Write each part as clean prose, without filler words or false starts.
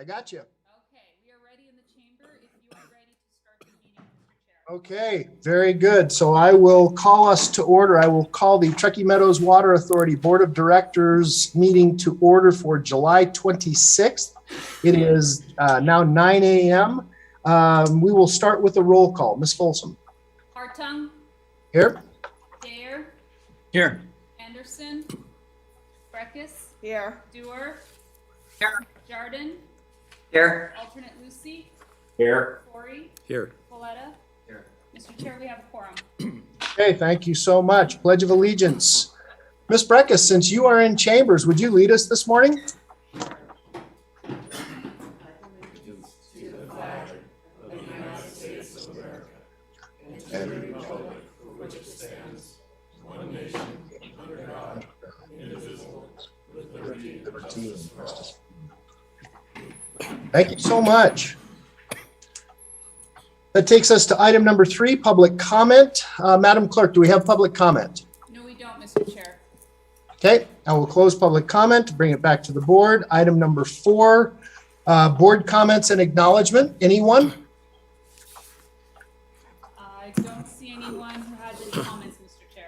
I got you. Okay, we are ready in the chamber if you are ready to start the meeting, Mr. Chair. Okay, very good. So I will call us to order. I will call the Truckee Meadows Water Authority Board of Directors meeting to order for July 26th. It is now 9 a.m. We will start with a roll call. Ms. Folsom. Hartung, Here. Dare, Here. Anderson, Breckus, Here. Dewar, Here. Jardin, Here. alternate Lucy, Here. Corey, Here. Coletta. Here. Mr. Chair, we have a quorum. Okay, thank you so much. Pledge of Allegiance. Ms. Breckus, since you are in chambers, would you lead us this morning? Thank you so much. That takes us to item number 3, public comment. Madam Clerk, do we have public comment? No, we don't, Mr. Chair. Okay, I will close public comment, bring it back to the board. Item number 4, board comments and acknowledgement. Anyone? I don't see anyone who has any comments, Mr. Chair.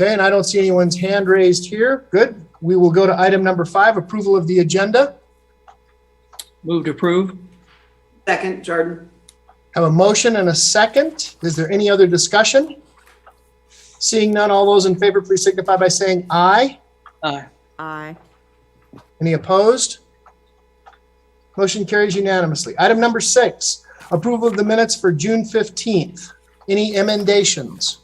Okay, and I don't see anyone's hand raised here. Good. We will go to item number 5, approval of the agenda. Move to approve. Second, Jordan. Have a motion and a second. Is there any other discussion? Seeing none, all those in favor, please signify by saying aye. Aye. Aye. Any opposed? Motion carries unanimously. Item number 6, approval of the minutes for June 15th. Any emendations?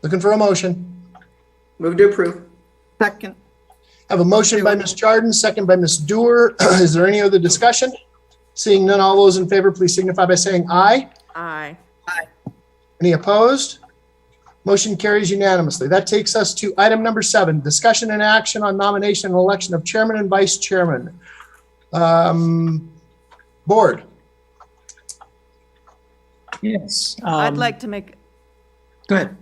Looking for a motion. Move to approve. Second. Have a motion by Ms. Jardin, second by Ms. Dewar. Is there any other discussion? Seeing none, all those in favor, please signify by saying aye. Aye. Any opposed? Motion carries unanimously. That takes us to item number 7, discussion and action on nomination and election of chairman and vice chairman. Board. Yes. I'd like to make, Go ahead.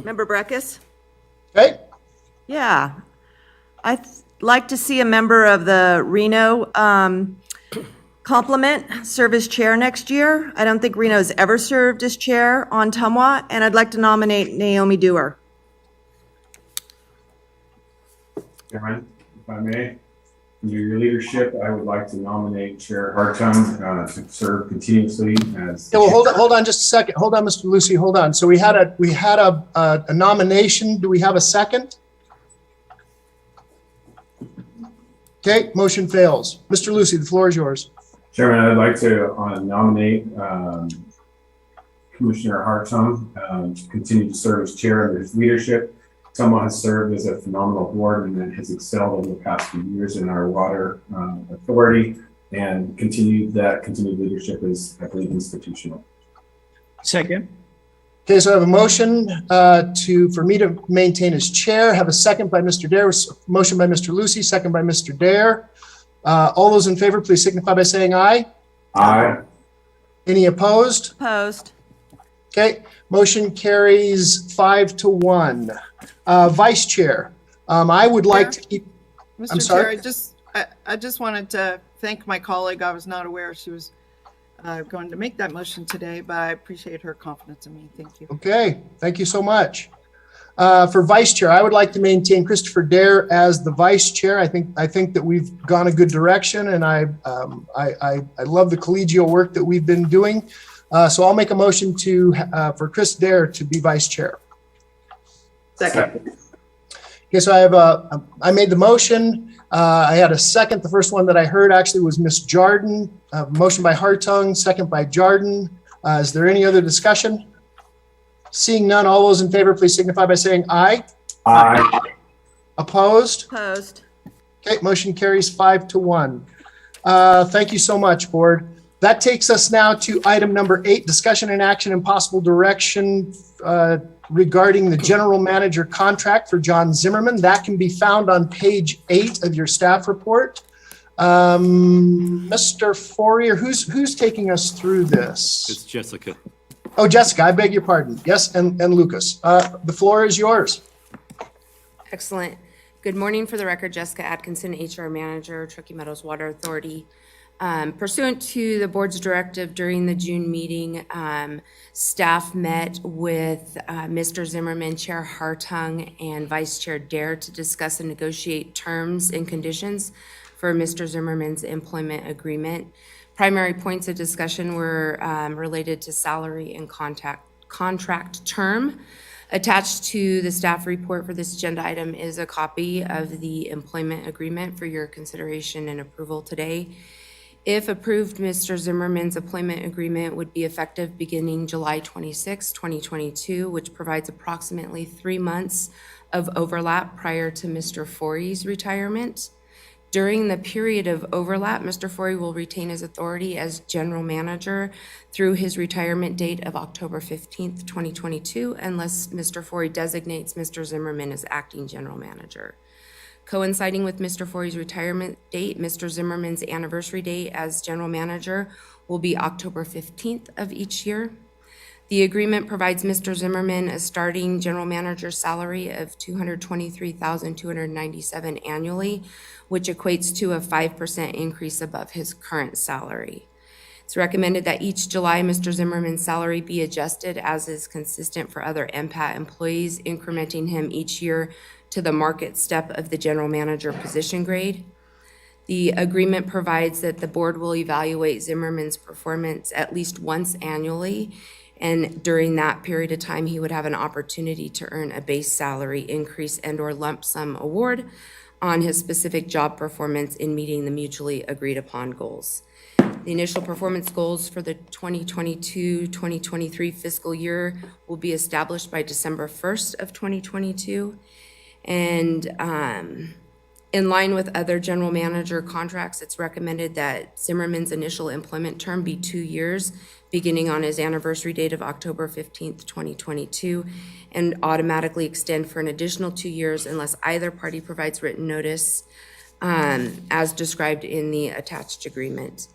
Member Breckus? Okay, Yeah. I'd like to see a member of the Reno complement serve as chair next year. I don't think Reno's ever served as chair on Tumwa, and I'd like to nominate Naomi Dewar. Chairman, if I may, under your leadership, I would like to nominate Chair Hartung to serve continuously as. yeah, well, hold on just a second. Hold on, Mr. Lucy, hold on. So we had a nomination. Do we have a second? Okay, motion fails. Mr. Lucy, the floor is yours. Chairman, I'd like to nominate Commissioner Hartung to continue to serve as chair under his leadership. Someone has served as a phenomenal board and has excelled over the past few years in our water authority, and continued leadership is, I believe, institutional. Second. Okay, so I have a motion for me to maintain as chair. Have a second by Mr. Dare. Motion by Mr. Lucy, second by Mr. Dare. All those in favor, please signify by saying aye. Aye. Any opposed? Opposed? Okay, motion carries 5-1. Vice chair, I would like to keep, I'm Mr. sorry? Chair, I just wanted to thank my colleague. I was not aware she was going to make that motion today, but I appreciate her confidence in me. Thank you. okay, thank you so much. For vice chair, I would like to maintain Christopher Dare as the vice chair. I think that we've gone a good direction, and I love the collegial work that we've been doing. So I'll make a motion for Chris Dare to be vice chair. Second. Okay, so I made the motion. I had a second. The first one that I heard actually was Ms. Jardin. Motion by Hartung, second by Jardin. Is there any other discussion? Seeing none, all those in favor, please signify by saying aye. Aye. Opposed? Opposed? Okay, motion carries 5-1. Thank you so much, board. That takes us now to item number 8, discussion and action and possible direction regarding the general manager contract for John Zimmerman. That can be found on page 8 of your staff report. Mr. Fourier, who's taking us through this? It's Jessica. Oh, Jessica, I beg your pardon. Yes, and Lucas. The floor is yours. Excellent. Good morning. For the record, Jessica Atkinson, HR Manager, Truckee Meadows Water Authority. Pursuant to the board's directive during the June meeting, staff met with Mr. Zimmerman, Chair Hartung, and Vice Chair Dare to discuss and negotiate terms and conditions for Mr. Zimmerman's employment agreement. Primary points of discussion were related to salary and contract term. Attached to the staff report for this agenda item is a copy of the employment agreement for your consideration and approval today. If approved, Mr. Zimmerman's employment agreement would be effective beginning July 26, 2022, which provides approximately 3 months of overlap prior to Mr. Forey's retirement. During the period of overlap, Mr. Forey will retain his authority as general manager through his retirement date of October 15th, 2022, unless Mr. Forey designates Mr. Zimmerman as acting general manager. Coinciding with Mr. Forey's retirement date, Mr. Zimmerman's anniversary date as general manager will be October 15th of each year. The agreement provides Mr. Zimmerman a starting general manager salary of $223,297 annually, which equates to a 5% increase above his current salary. It's recommended that each July, Mr. Zimmerman's salary be adjusted as is consistent for other MPAT employees, incrementing him each year to the market step of the general manager position grade. The agreement provides that the board will evaluate Zimmerman's performance at least once annually, and during that period of time, he would have an opportunity to earn a base salary increase and/or lump sum award on his specific job performance in meeting the mutually agreed upon goals. The initial performance goals for the 2022-2023 fiscal year will be established by December 1st of 2022. And in line with other general manager contracts, it's recommended that Zimmerman's initial employment term be 2 years, beginning on his anniversary date of October 15th, 2022, and automatically extend for an additional 2 years unless either party provides written notice as described in the attached agreement.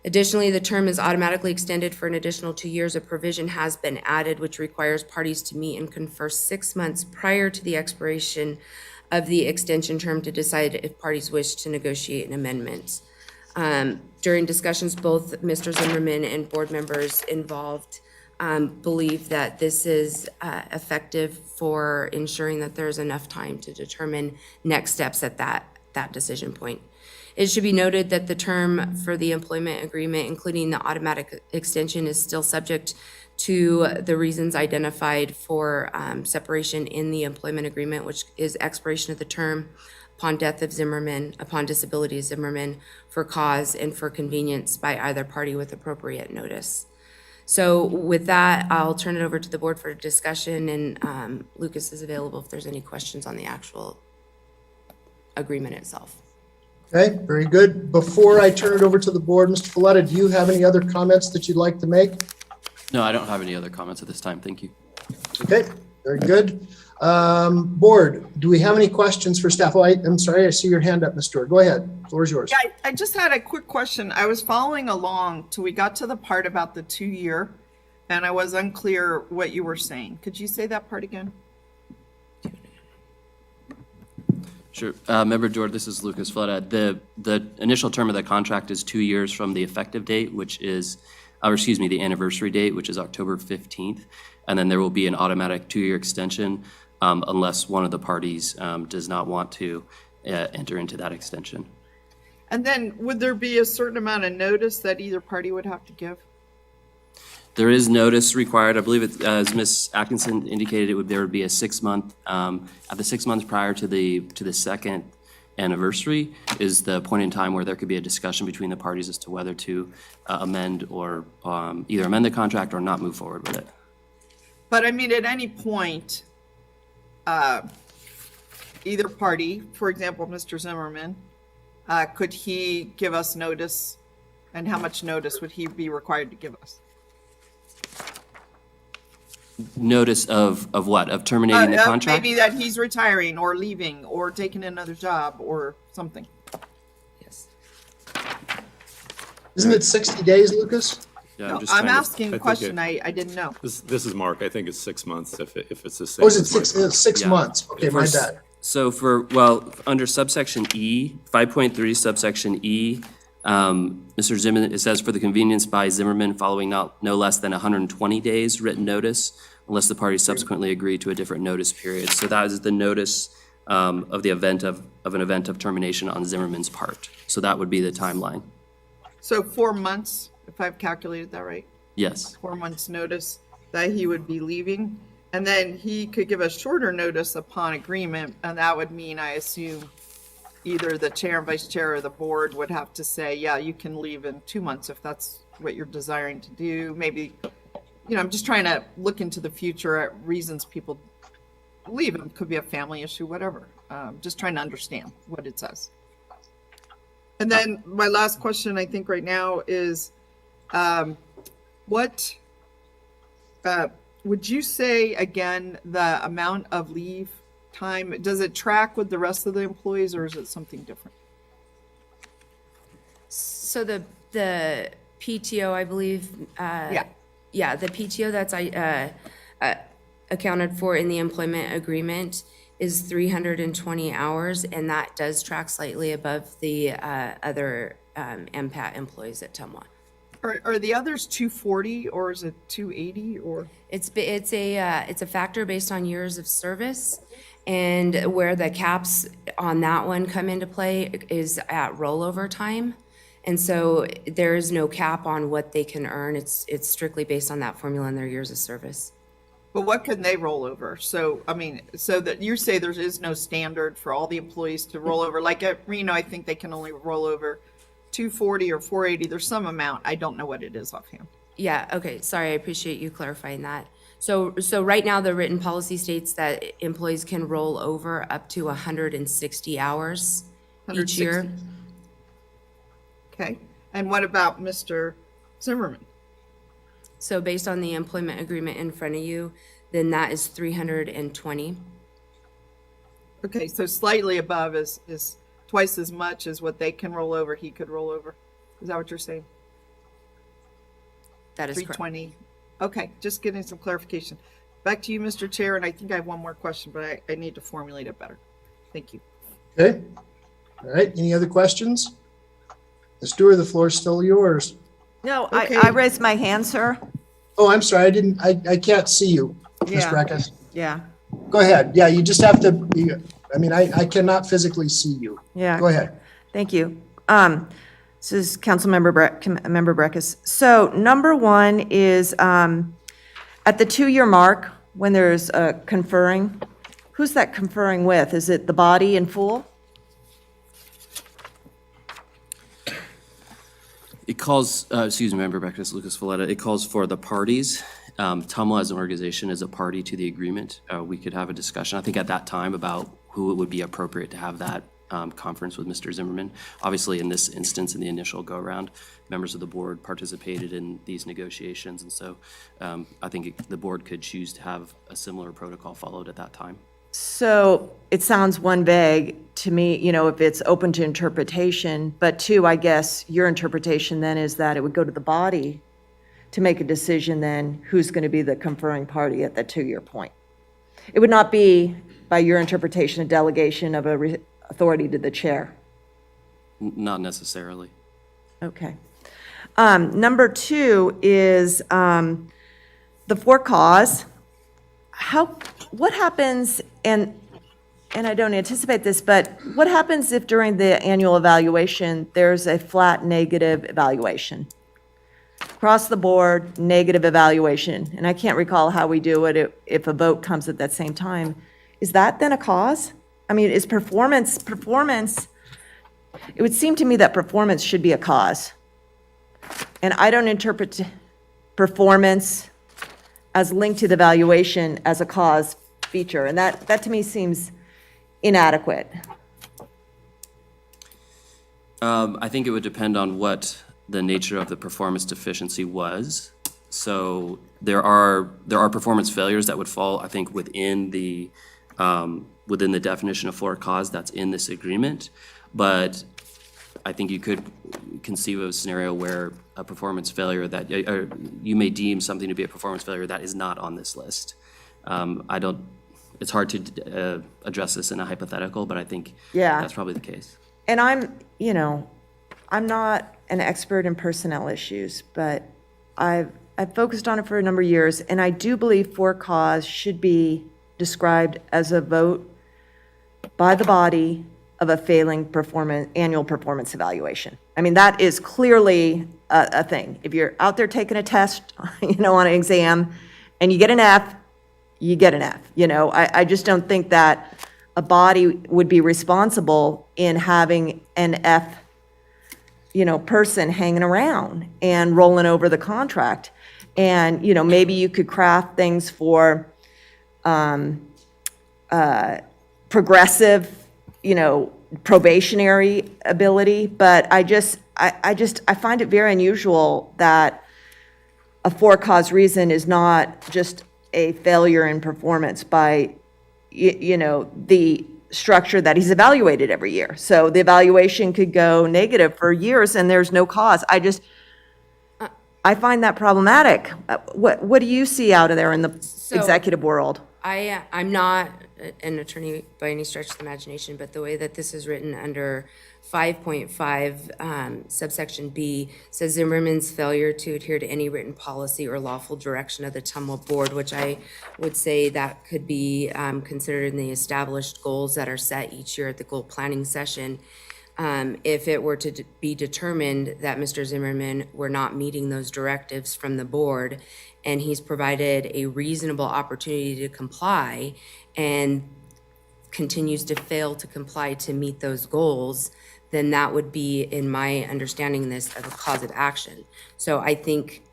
Additionally, the term is automatically extended for an additional 2 years. A provision has been added which requires parties to meet and confer 6 months prior to the expiration of the extension term to decide if parties wish to negotiate an amendment. During discussions, both Mr. Zimmerman and board members involved believe that this is effective for ensuring that there's enough time to determine next steps at that decision point. It should be noted that the term for the employment agreement, including the automatic extension, is still subject to the reasons identified for separation in the employment agreement, which is expiration of the term upon death of Zimmerman, upon disability of Zimmerman, for cause and for convenience by either party with appropriate notice. So with that, I'll turn it over to the board for discussion, and Lucas is available if there's any questions on the actual agreement itself. Okay, very good. Before I turn it over to the board, Mr. Valletta, do you have any other comments that you'd like to make? No, I don't have any other comments at this time. Thank you. Okay, very good. Board, do we have any questions for staff? Oh, I'm sorry, I see your hand up, Ms. Stewart. Go ahead. The floor is yours. Yeah, I just had a quick question. I was following along till we got to the part about the 2 year, and I was unclear what you were saying. Could you say that part again? Sure. Member Jordan, this is Lucas Valletta. The initial term of the contract is 2 years from the effective date, which is, the anniversary date, which is October 15th. And then there will be an automatic 2-year extension unless one of the parties does not want to enter into that extension. And then would there be a certain amount of notice that either party would have to give? There is notice required. I believe it, as Ms. Atkinson indicated, there would be a 6 month, at the 6 months prior to the second anniversary is the point in time where there could be a discussion between the parties as to whether to amend or either amend the contract or not move forward with it. But I mean, at any point, either party, for example, Mr. Zimmerman, could he give us notice, and how much notice would he be required to give us? Notice of what? Of terminating the contract? Maybe that he's retiring or leaving or taking another job or something. Yes. Isn't it 60 days, Lucas? Yeah, No, just I'm trying to- asking a question. I didn't know. This is Mark. I think it's 6 months if it's the same. Or is it six Yeah. months? Okay, If my we're s- bad. So for, well, under subsection E, 5.3 subsection E, Mr. Zimmerman, it says for the convenience by Zimmerman following no less than 120 days written notice unless the parties subsequently agree to a different notice period. So that is the notice of the event of an event of termination on Zimmerman's part. So that would be the timeline. So 4 months, if I've calculated that right, Yes. 4 months notice that he would be leaving. And then he could give a shorter notice upon agreement, and that would mean, I assume, either the chair and vice chair or the board would have to say, yeah, you can leave in 2 months if that's what you're desiring to do. Maybe, I'm just trying to look into the future at reasons people leave. It could be a family issue, whatever. Just trying to understand what it says. And then my last question, I think right now is, what would you say again, the amount of leave time, does it track with the rest of the employees or is it something different? So the PTO, I believe, yeah, the PTO that's accounted for in the employment agreement is 320 hours, and that does track slightly above the other MPAT employees at Tumwa. Are the others 240 or is it 280 or? It's a factor based on years of service, and where the caps on that one come into play is at rollover time. And so there is no cap on what they can earn. It's strictly based on that formula and their years of service. But what can they roll over? So, so that you say there is no standard for all the employees to roll over. Like at Reno, I think they can only roll over 240 or 480. There's some amount. I don't know what it is offhand. Yeah, okay, sorry, I appreciate you clarifying that. So right now, the written policy states that employees can roll over up to 160 hours each year. 160. Okay. And what about Mr. Zimmerman? So based on the employment agreement in front of you, then that is 320. Okay, so slightly above is twice as much as what they can roll over, he could roll over. Is that what you're saying? That is correct. 320. Okay, just getting some clarification. Back to you, Mr. Chair, and I think I have one more question, but I need to formulate it better. Thank you. Okay. All right. Any other questions? Ms. Stewart, the floor is still yours. No, Okay. I raised my hand, sir. Oh, I'm sorry. I can't see you, Ms. Yeah. Breckus. Yeah, Go ahead. Yeah, you just have to, I cannot physically see you. yeah. Go ahead. Thank you. This is Councilmember Member Breckus. So number one is at the 2-year mark, when there's conferring, who's that conferring with? Is it the body in full? It calls, excuse me, Member Breckus, Lucas Valletta, it calls for the parties. TUMLA as an organization is a party to the agreement. We could have a discussion, I think at that time, about who it would be appropriate to have that conference with Mr. Zimmerman. Obviously, in this instance, in the initial go-around, members of the board participated in these negotiations, and so I think the board could choose to have a similar protocol followed at that time. So it sounds one vague to me, if it's open to interpretation, but two, I guess your interpretation then is that it would go to the body to make a decision then who's going to be the conferring party at that 2-year point. It would not be, by your interpretation, a delegation of authority to the chair. Not necessarily. Okay. Number two is the for cause. What happens, and I don't anticipate this, but what happens if during the annual evaluation, there's a flat negative evaluation? Across the board, negative evaluation, and I can't recall how we do it if a vote comes at that same time. Is that then a cause? Is performance, it would seem to me that performance should be a cause. And I don't interpret performance as linked to the valuation as a cause feature, and that to me seems inadequate. I think it would depend on what the nature of the performance deficiency was. So there are performance failures that would fall, I think, within the definition of for cause that's in this agreement. But I think you could conceive of a scenario where a performance failure that you may deem something to be a performance failure that is not on this list. I it's hard to address this in a hypothetical, but I think Yeah. that's probably the case. And I'm not an expert in personnel issues, but I've focused on it for a number of years, and I do believe for cause should be described as a vote by the body of a failing annual performance evaluation. I mean, that is clearly a thing. If you're out there taking a test, on an exam, and you get an F, you get an F. I just don't think that a body would be responsible in having an F, person hanging around and rolling over the contract. And, maybe you could craft things for progressive, probationary ability, but I find it very unusual that a for-cause reason is not just a failure in performance by, the structure that he's evaluated every year. So the evaluation could go negative for years and there's no cause. I find that problematic. What do you see out of there in the executive world? I'm not an attorney by any stretch of the imagination, but the way that this is written under 5.5 subsection B says Zimmerman's failure to adhere to any written policy or lawful direction of the TUMWA board, which I would say that could be considered in the established goals that are set each year at the goal planning session. If it were to be determined that Mr. Zimmerman were not meeting those directives from the board, and he's provided a reasonable opportunity to comply and continues to fail to comply to meet those goals, then that would be, in my understanding this, of a cause of action. So I think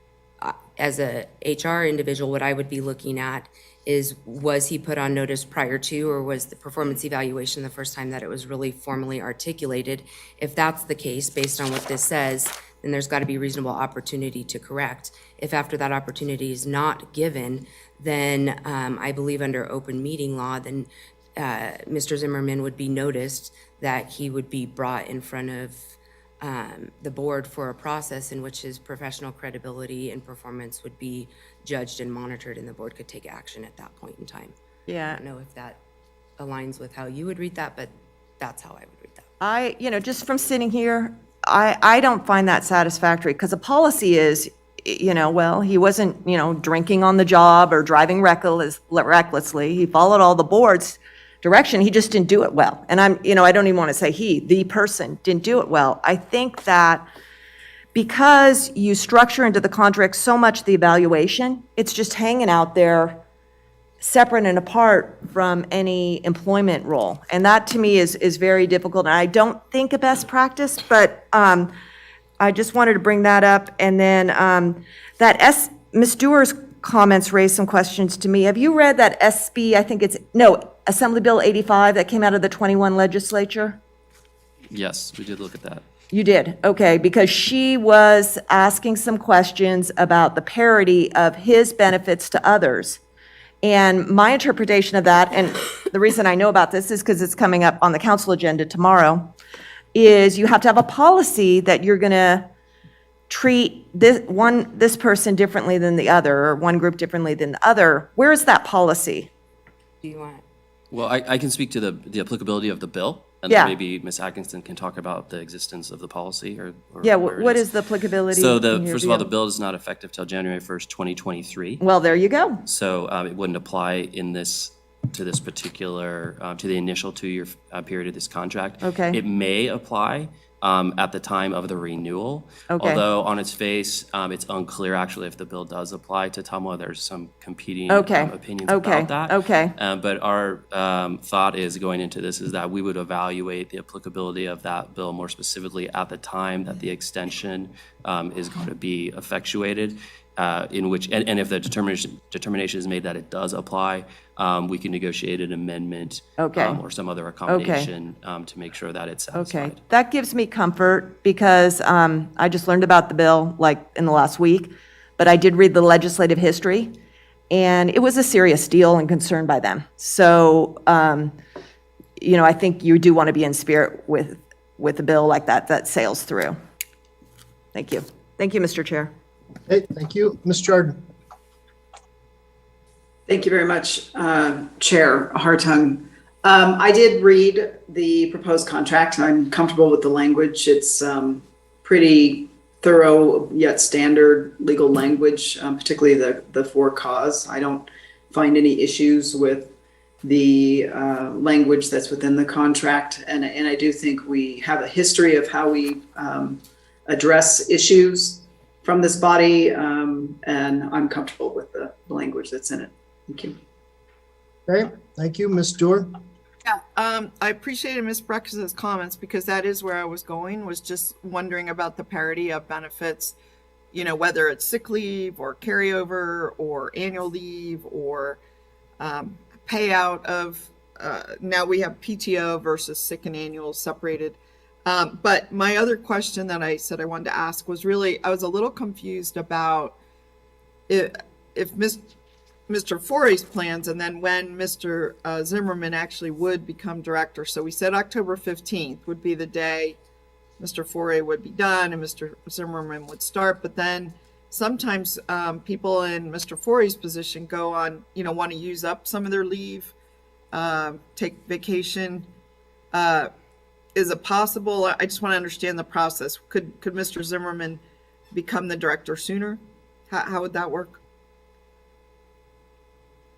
as a HR individual, what I would be looking at is, was he put on notice prior to, or was the performance evaluation the first time that it was really formally articulated? If that's the case, based on what this says, then there's got to be reasonable opportunity to correct. If after that opportunity is not given, then I believe under open meeting law, then Mr. Zimmerman would be noticed that he would be brought in front of the board for a process in which his professional credibility and performance would be judged and monitored, and the board could take action at that point in time. I Yeah. don't know if that aligns with how you would read that, but that's how I would read that. Just from sitting here, I don't find that satisfactory, because the policy is, well, he wasn't, drinking on the job or driving recklessly. He followed all the board's direction. He just didn't do it well. And I don't even want to say the person didn't do it well. I think that because you structure into the contract so much the evaluation, it's just hanging out there separate and apart from any employment role. And that to me is very difficult. And I don't think a best practice, but I just wanted to bring that up. And then Ms. Dewar's comments raised some questions to me. Have you read that Assembly Bill 85 that came out of the 21 legislature? Yes, we did look at that. You did, okay, because she was asking some questions about the parity of his benefits to others. And my interpretation of that, and the reason I know about this is because it's coming up on the council agenda tomorrow, is you have to have a policy that you're going to treat this person differently than the other, or one group differently than the other. Where is that policy? Do you want? Well, I can speak to the applicability of the bill, and Yeah. then maybe Ms. Atkinson can talk about the existence of the policy or Yeah, where it what is the applicability? So in your first of all, view? the bill is not effective till January 1st, 2023. Well, there you go. So it wouldn't apply to this particular, to the initial 2-year period of this contract. Okay. It may apply at the time of the renewal. Okay. Although on its face, it's unclear actually if the bill does apply to TUMWA. There's some competing Okay. opinions Okay. about that. Okay. But our thought is going into this is that we would evaluate the applicability of that bill more specifically at the time that the extension is going to be effectuated. In which, and if the determination is made that it does apply, we can negotiate an amendment Okay. or some other accommodation to make sure that it's satisfied. Okay, that gives me comfort because I just learned about the bill like in the last week, but I did read the legislative history, and it was a serious deal and concern by them. So, I think you do want to be in spirit with a bill like that sails through. Thank you. Thank you, Mr. Chair. Okay, thank you. Ms. Jordan? Thank you very much, Chair Hartung. I did read the proposed contract, and I'm comfortable with the language. It's pretty thorough yet standard legal language, particularly the for cause. I don't find any issues with the language that's within the contract, and I do think we have a history of how we address issues from this body, and I'm comfortable with the language that's in it. Thank you. Okay, thank you, Ms. Dewar. Yeah, I appreciated Ms. Breck's comments because that is where I was going, was just wondering about the parity of benefits, you know, whether it's sick leave or carryover or annual leave or payout of, now we have PTO versus sick and annual separated. But my other question that I said I wanted to ask was really, I was a little confused about if Mr. Forey's plans and then when Mr. Zimmerman actually would become director. So we said October 15th would be the day Mr. Forey would be done and Mr. Zimmerman would start. But then sometimes people in Mr. Forey's position go on, you know, want to use up some of their leave, take vacation. Is it possible? I just want to understand the process. Could Mr. Zimmerman become the director sooner? How would that work?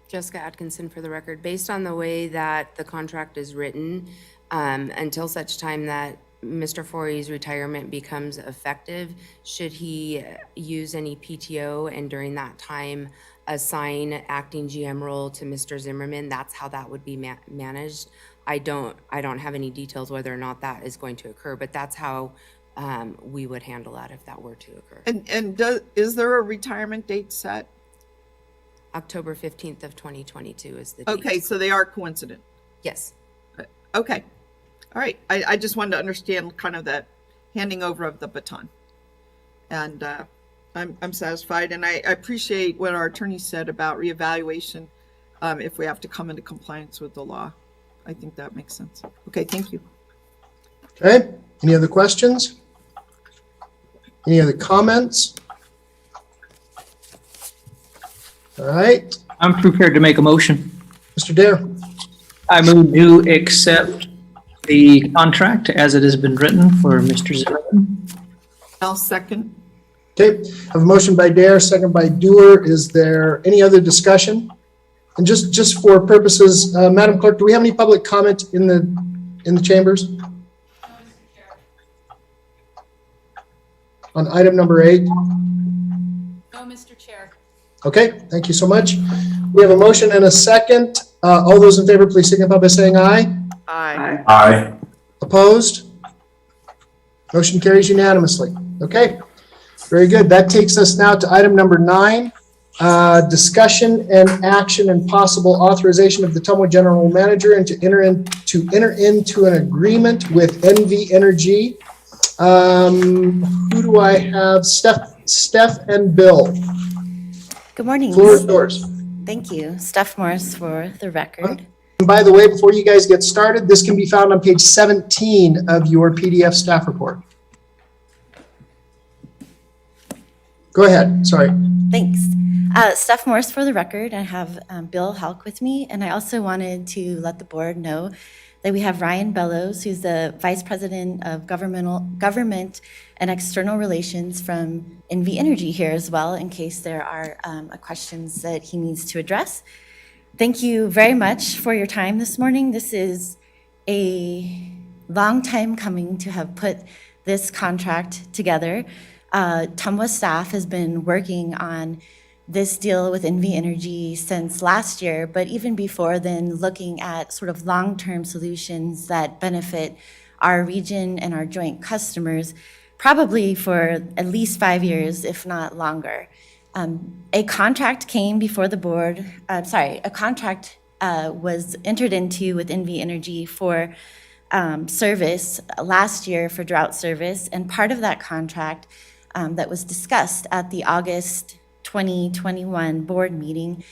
Jessica Atkinson for the record. Based on the way that the contract is written, until such time that Mr. Forey's retirement becomes effective, should he use any PTO and during that time assign acting GM role to Mr. Zimmerman, that's how that would be managed. I don't have any details whether or not that is going to occur, but that's how we would handle that if that were to occur. And is there a retirement date set? October 15th of 2022 is the date. Okay, so they are coincident. Yes. Okay. All right. I just wanted to understand kind of that handing over of the baton. And I'm satisfied. And I appreciate what our attorney said about reevaluation if we have to come into compliance with the law. I think that makes sense. Okay, thank you. Okay, any other questions? Any other comments? All right, I'm prepared to make a motion. Mr. Dare. I move to accept the contract as it has been written for Mr. Zimmerman. I'll second. Okay, I have a motion by Dare, second by Dewar. Is there any other discussion? And just for purposes, Madam Clerk, do we have any public comment in the chambers? On item number 8? No, Mr. Chair. Okay, thank you so much. We have a motion and a second. All those in favor, please signify by saying aye. Aye. Aye. Opposed? Motion carries unanimously. Okay, very good. That takes us now to item number 9. Discussion and action and possible authorization of the Tumwa General Manager and to enter into an agreement with NV Energy. Who do I have? Steph and Bill. Good morning. Floor is yours. Thank you. Steph Morris for the record. And by the way, before you guys get started, this can be found on page 17 of your PDF staff report. Go ahead. Sorry. Thanks. Steph Morris for the record. I have Bill Halk with me, and I also wanted to let the board know that we have Ryan Bellows, who's the Vice President of Government and External Relations from NV Energy here as well, in case there are questions that he needs to address. Thank you very much for your time this morning. This is a long time coming to have put this contract together. Tumwa staff has been working on this deal with NV Energy since last year, but even before then, looking at sort of long-term solutions that benefit our region and our joint customers, probably for at least 5 years, if not longer. A contract came before the board, a contract was entered into with NV Energy for service last year for drought service, and part of that contract that was discussed at the August 2021 board meeting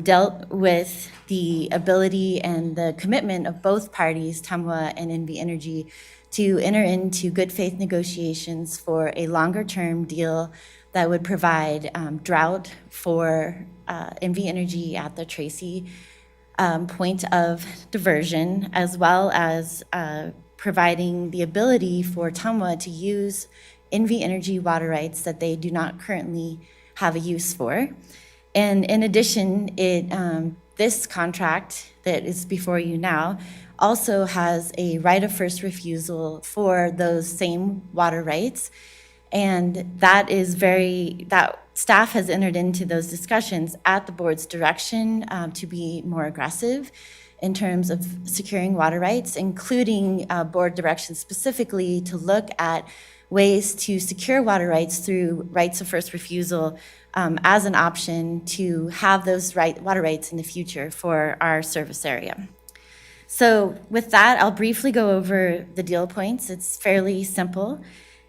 dealt with the ability and the commitment of both parties, Tumwa and NV Energy, to enter into good faith negotiations for a longer term deal that would provide drought for NV Energy at the Tracy point of diversion, as well as providing the ability for Tumwa to use NV Energy water rights that they do not currently have a use for. And in addition, this contract that is before you now also has a right of first refusal for those same water rights. And that staff has entered into those discussions at the board's direction to be more aggressive in terms of securing water rights, including board direction specifically to look at ways to secure water rights through rights of first refusal as an option to have those water rights in the future for our service area. So with that, I'll briefly go over the deal points. It's fairly simple.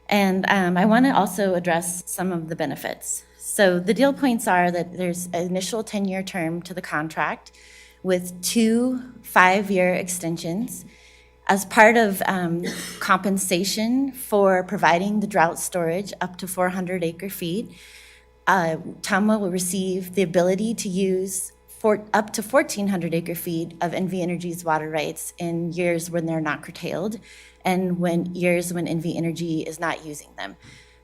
And I want to also address some of the benefits. So the deal points are that there's an initial 10-year term to the contract with 2 5-year extensions. As part of compensation for providing the drought storage up to 400 acre-feet, Tumwa will receive the ability to use up to 1,400 acre-feet of NV Energy's water rights in years when they're not curtailed and years when NV Energy is not using them.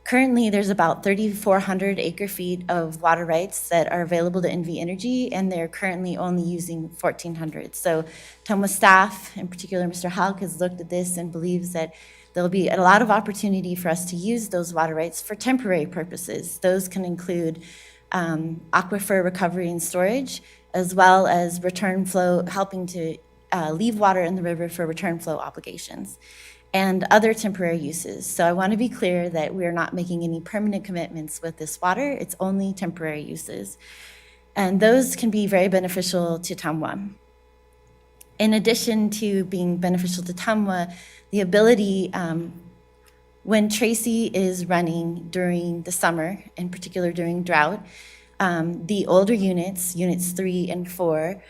Currently, there's about 3,400 acre-feet of water rights that are available to NV Energy, and they're currently only using 1,400. So Tumwa staff, in particular Mr. Halk, has looked at this and believes that there'll be a lot of opportunity for us to use those water rights for temporary purposes. Those can include aquifer recovery and storage, as well as return flow, helping to leave water in the river for return flow obligations, and other temporary uses. So I want to be clear that we are not making any permanent commitments with this water. It's only temporary uses. And those can be very beneficial to Tumwa. In addition to being beneficial to Tumwa, the ability, when Tracy is running during the summer, in particular during drought, the older units 3 and 4,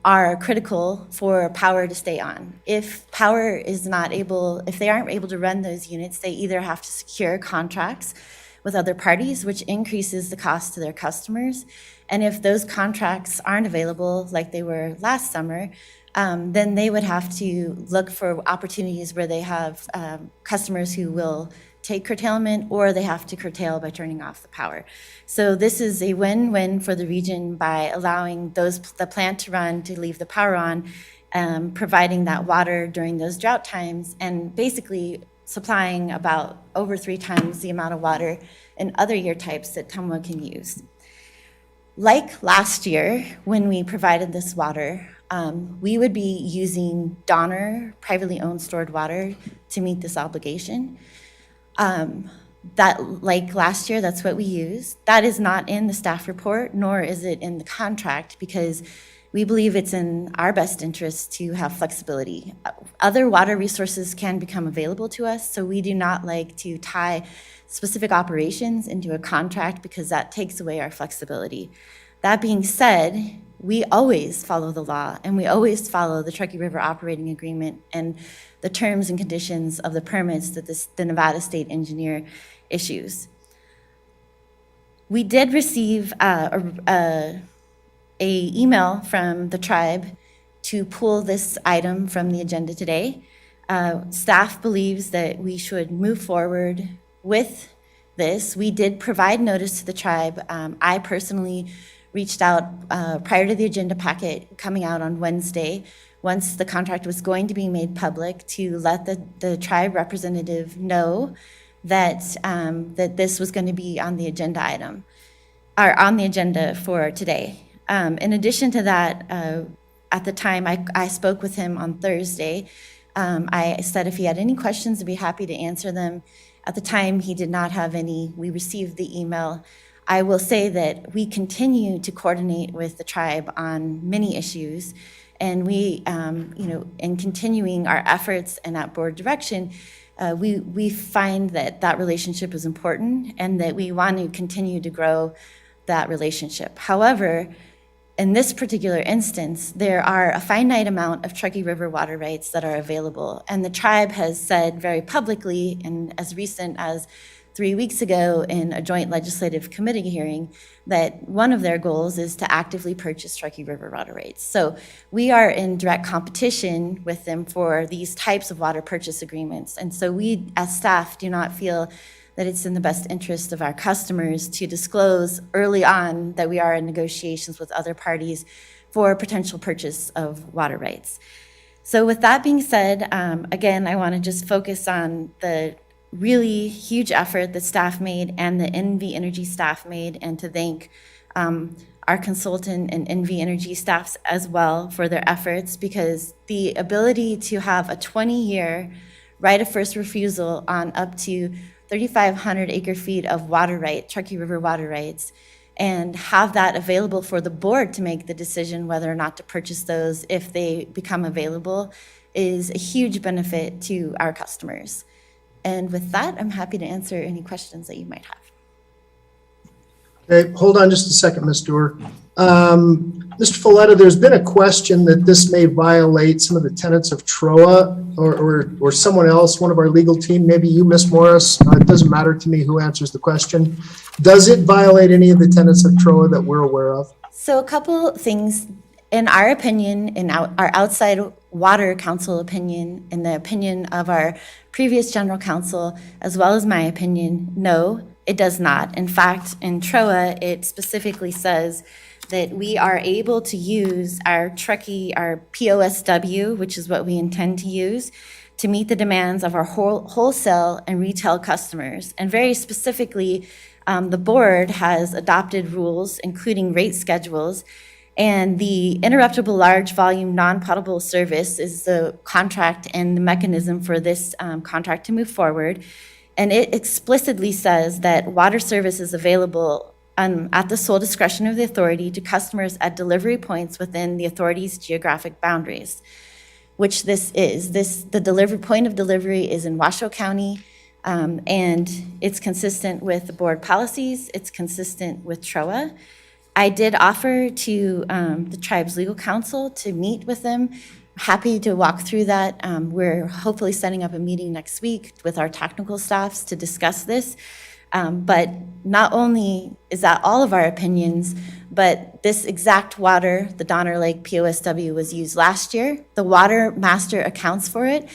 are critical for power to stay on. If they aren't able to run those units, they either have to secure contracts with other parties, which increases the cost to their customers. And if those contracts aren't available like they were last summer, then they would have to look for opportunities where they have customers who will take curtailment, or they have to curtail by turning off the power. So this is a win-win for the region by allowing the plant to run, to leave the power on, providing that water during those drought times, and basically supplying about over 3 times the amount of water in other year types that Tumwa can use. Like last year, when we provided this water, we would be using Donner privately owned stored water to meet this obligation. Like last year, that's what we use. That is not in the staff report, nor is it in the contract, because we believe it's in our best interest to have flexibility. Other water resources can become available to us, so we do not like to tie specific operations into a contract because that takes away our flexibility. That being said, we always follow the law, and we always follow the Truckee River Operating Agreement and the terms and conditions of the permits that the Nevada State Engineer issues. We did receive a email from the tribe to pull this item from the agenda today. Staff believes that we should move forward with this. We did provide notice to the tribe. I personally reached out prior to the agenda packet coming out on Wednesday, once the contract was going to be made public, to let the tribe representative know that that this was going to be on the agenda item, or on the agenda for today. In addition to that, at the time I spoke with him on Thursday, I said if he had any questions, I'd be happy to answer them. At the time, he did not have any. We received the email. I will say that we continue to coordinate with the tribe on many issues, and we, in continuing our efforts and at board direction, we find that relationship is important and that we want to continue to grow that relationship. However, in this particular instance, there are a finite amount of Truckee River water rights that are available, and the tribe has said very publicly, and as recent as 3 weeks ago in a joint legislative committee hearing that one of their goals is to actively purchase Truckee River water rights. So we are in direct competition with them for these types of water purchase agreements. And so we, as staff, do not feel that it's in the best interest of our customers to disclose early on that we are in negotiations with other parties for potential purchase of water rights. So with that being said, again, I want to just focus on the really huge effort that staff made and the NV Energy staff made, and to thank our consultant and NV Energy staffs as well for their efforts, because the ability to have a 20-year right of first refusal on up to 3,500 acre feet of water right, Truckee River water rights, and have that available for the board to make the decision whether or not to purchase those if they become available is a huge benefit to our customers. And with that, I'm happy to answer any questions that you might have. Okay, hold on just a second, Ms. Doer. Mr. Folletta, there's been a question that this may violate some of the tenets of TROA or someone else, one of our legal team, maybe you, Ms. Morris. It doesn't matter to me who answers the question. Does it violate any of the tenets of TROA that we're aware of? So a couple things, in our opinion, in our outside water council opinion, in the opinion of our previous general counsel, as well as my opinion, no, it does not. In fact, in TROA, it specifically says that we are able to use our Truckee, our POSW, which is what we intend to use, to meet the demands of our wholesale and retail customers. And very specifically, the board has adopted rules, including rate schedules, and the interruptible large volume non-potable service is the contract and the mechanism for this contract to move forward. And it explicitly says that water service is available at the sole discretion of the authority to customers at delivery points within the authority's geographic boundaries, which this is. The delivery point of delivery is in Washoe County, and it's consistent with the board policies. It's consistent with TROA. I did offer to the tribe's legal counsel to meet with them. Happy to walk through that. We're hopefully setting up a meeting next week with our technical staffs to discuss this. But not only is that all of our opinions, but this exact water, the Donner Lake POSW, was used last year. The water master accounts for it.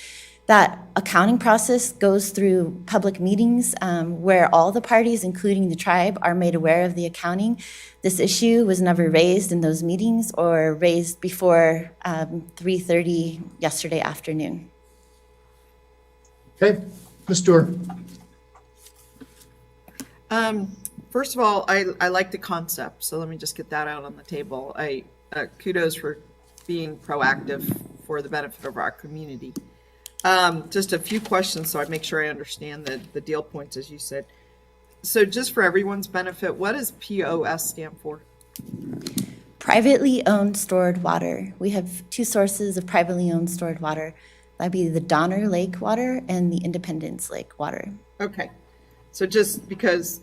That accounting process goes through public meetings where all the parties, including the tribe, are made aware of the accounting. This issue was never raised in those meetings or raised before 3:30 yesterday afternoon. Okay, Ms. Doer. First of all, I like the concept, so let me just get that out on the table. I kudos for being proactive for the benefit of our community. Just a few questions so I make sure I understand the deal points, as you said. So just for everyone's benefit, what does POS stand for? Privately owned stored water. We have two sources of privately owned stored water. That'd be the Donner Lake water and the Independence Lake water. Okay, so just because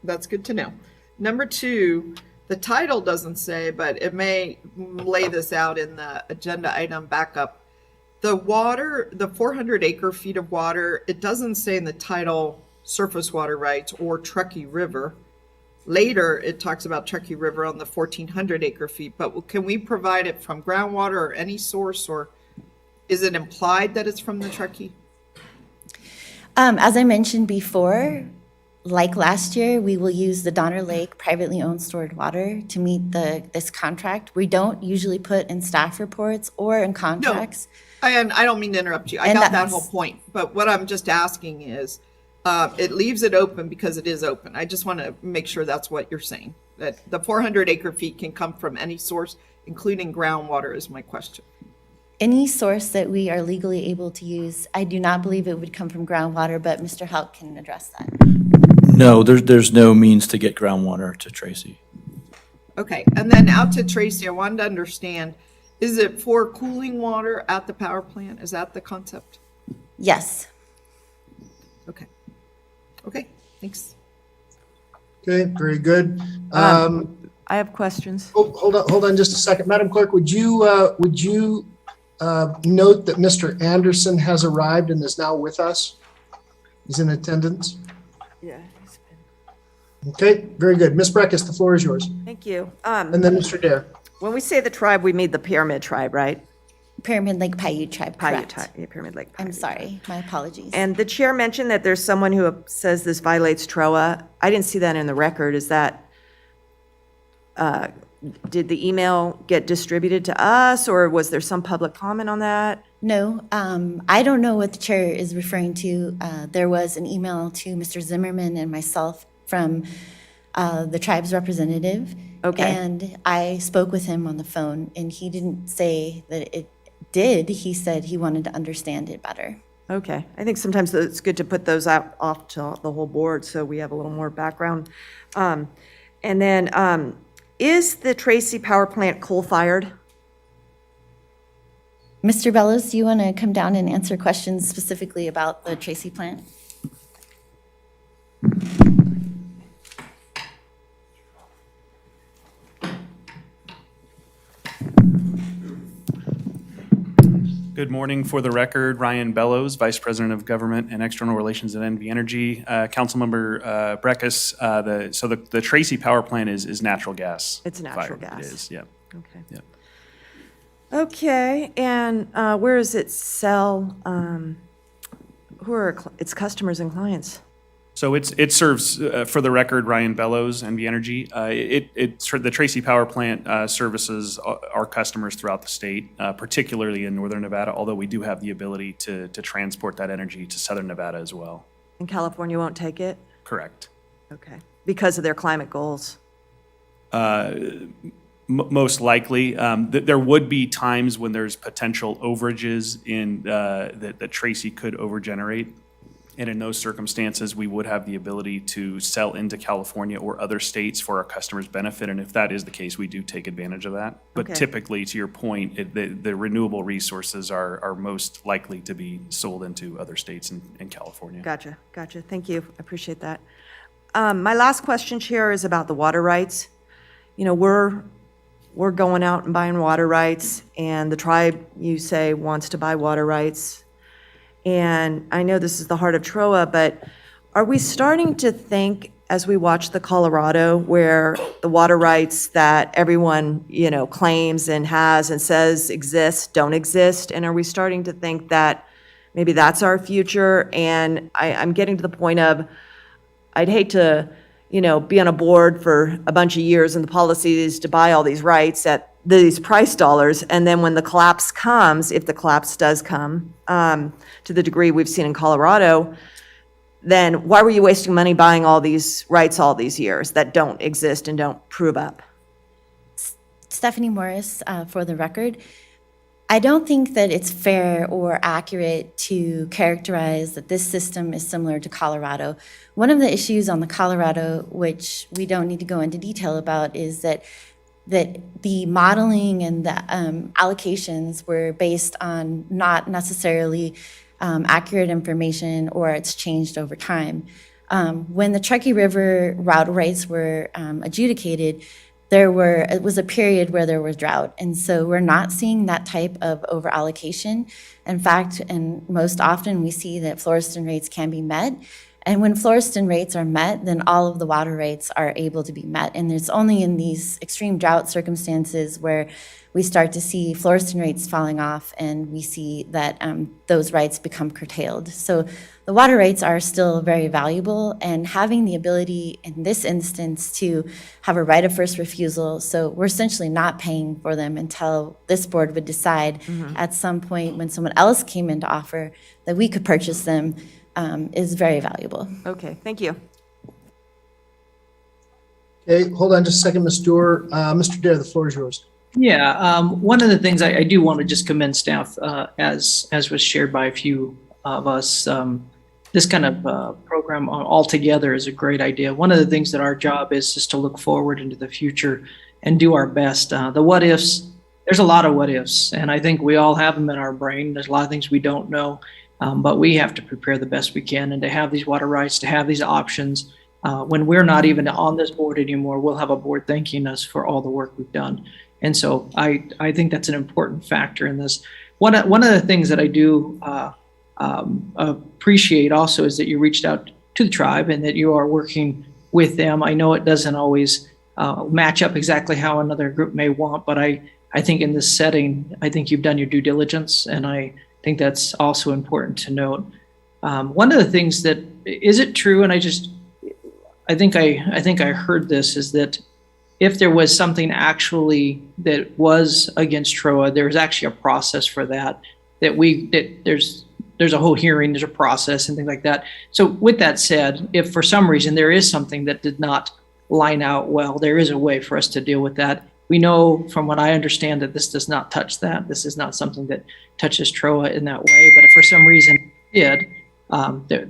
that's good to know. Number two, the title doesn't say, but it may lay this out in the agenda item backup. The water, the 400 acre feet of water, it doesn't say in the title surface water rights or Truckee River. Later, it talks about Truckee River on the 1,400 acre feet, but can we provide it from groundwater or any source, or is it implied that it's from the Truckee? As I mentioned before, like last year, we will use the Donner Lake privately owned stored water to meet this contract. We don't usually put in staff reports or in contracts. No, and I don't mean to interrupt you. I got that whole point. But what I'm just asking is, it leaves it open because it is open. I just want to make sure that's what you're saying, that the 400 acre feet can come from any source, including groundwater, is my question. Any source that we are legally able to use. I do not believe it would come from groundwater, but Mr. Houck can address that. No, there's no means to get groundwater to Tracy. Okay, and then out to Tracy, I wanted to understand, is it for cooling water at the power plant? Is that the concept? Yes. Okay. Okay, thanks. Okay, very good. I have questions. Oh, hold on just a second. Madam Clerk, would you note that Mr. Anderson has arrived and is now with us? He's in attendance. Yeah. Okay, very good. Ms. Breckus, the floor is yours. Thank you. And then Mr. Dare. When we say the tribe, we mean the Pyramid Tribe, right? Pyramid Lake Paiute Tribe, Paiute correct. Tribe, yeah, Pyramid Lake. I'm Paiute. sorry, my apologies. And the chair mentioned that there's someone who says this violates TROA. I didn't see that in the record. Is that, did the email get distributed to us, or was there some public comment on that? No, I don't know what the chair is referring to. There was an email to Mr. Zimmerman and myself from the tribe's representative. Okay. And I spoke with him on the phone, and he didn't say that it did. He said he wanted to understand it better. Okay, I think sometimes it's good to put those out off to the whole board so we have a little more background. And then, is the Tracy Power Plant coal-fired? Mr. Bellows, do you want to come down and answer questions specifically about the Tracy plant? Good morning. For the record, Ryan Bellows, Vice President of Government and External Relations at NV Energy. Councilmember Breckus, the Tracy Power Plant is natural gas. It's natural fired. gas. It is, yeah. Okay. Yep. Okay, and where does it sell? Who are its customers and clients? So it serves, for the record, Ryan Bellows, NV Energy. The Tracy Power Plant services our customers throughout the state, particularly in northern Nevada, although we do have the ability to transport that energy to southern Nevada as well. And California won't take it? Correct. Okay, because of their climate goals? Most likely. There would be times when there's potential overages in that Tracy could overgenerate. And in those circumstances, we would have the ability to sell into California or other states for our customers' benefit. And if that is the case, we do take advantage of that. But Okay. typically, to your point, the renewable resources are most likely to be sold into other states in California. Gotcha. Thank you. I appreciate that. My last question, Chair, is about the water rights. You know, we're going out and buying water rights, and the tribe, you say, wants to buy water rights. And I know this is the heart of TROA, but are we starting to think, as we watch the Colorado, where the water rights that everyone, claims and has and says exist, don't exist? And are we starting to think that maybe that's our future? And I'm getting to the point of, I'd hate to, be on a board for a bunch of years and the policy is to buy all these rights at these price dollars. And then when the collapse comes, if the collapse does come, to the degree we've seen in Colorado, then why were you wasting money buying all these rights all these years that don't exist and don't prove up? Stephanie Morris, for the record. I don't think that it's fair or accurate to characterize that this system is similar to Colorado. One of the issues on the Colorado, which we don't need to go into detail about, is that the modeling and the allocations were based on not necessarily accurate information, or it's changed over time. When the Truckee River route rights were adjudicated, it was a period where there was drought. And so we're not seeing that type of over-allocation. In fact, and most often we see that Floriston rates can be met. And when Floriston rates are met, then all of the water rates are able to be met. And it's only in these extreme drought circumstances where we start to see Floriston rates falling off, and we see that those rights become curtailed. So the water rights are still very valuable, and having the ability in this instance to have a right of first refusal, so we're essentially not paying for them until this board would decide at some point when someone else came in to offer that we could purchase them, is very valuable. Okay, thank you. Okay, hold on just a second, Ms. Doer. Mr. Dare, the floor is yours. Yeah, one of the things I do want to just commend staff, as was shared by a few of us, this kind of program altogether is a great idea. One of the things that our job is to look forward into the future and do our best. The what ifs, there's a lot of what ifs, and I think we all have them in our brain. There's a lot of things we don't know, but we have to prepare the best we can, and to have these water rights, to have these options. When we're not even on this board anymore, we'll have a board thanking us for all the work we've done. And so I think that's an important factor in this. One of the things that I do appreciate also is that you reached out to the tribe and that you are working with them. I know it doesn't always match up exactly how another group may want, but I think in this setting, I think you've done your due diligence, and I think that's also important to note. One of the things that, is it true, and I think I heard this, is that if there was something actually that was against TROA, there's actually a process for that, there's a whole hearing, there's a process and things like that. So with that said, if for some reason there is something that did not line out well, there is a way for us to deal with that. We know from what I understand that this does not touch that. This is not something that touches TROA in that way, but if for some reason it did,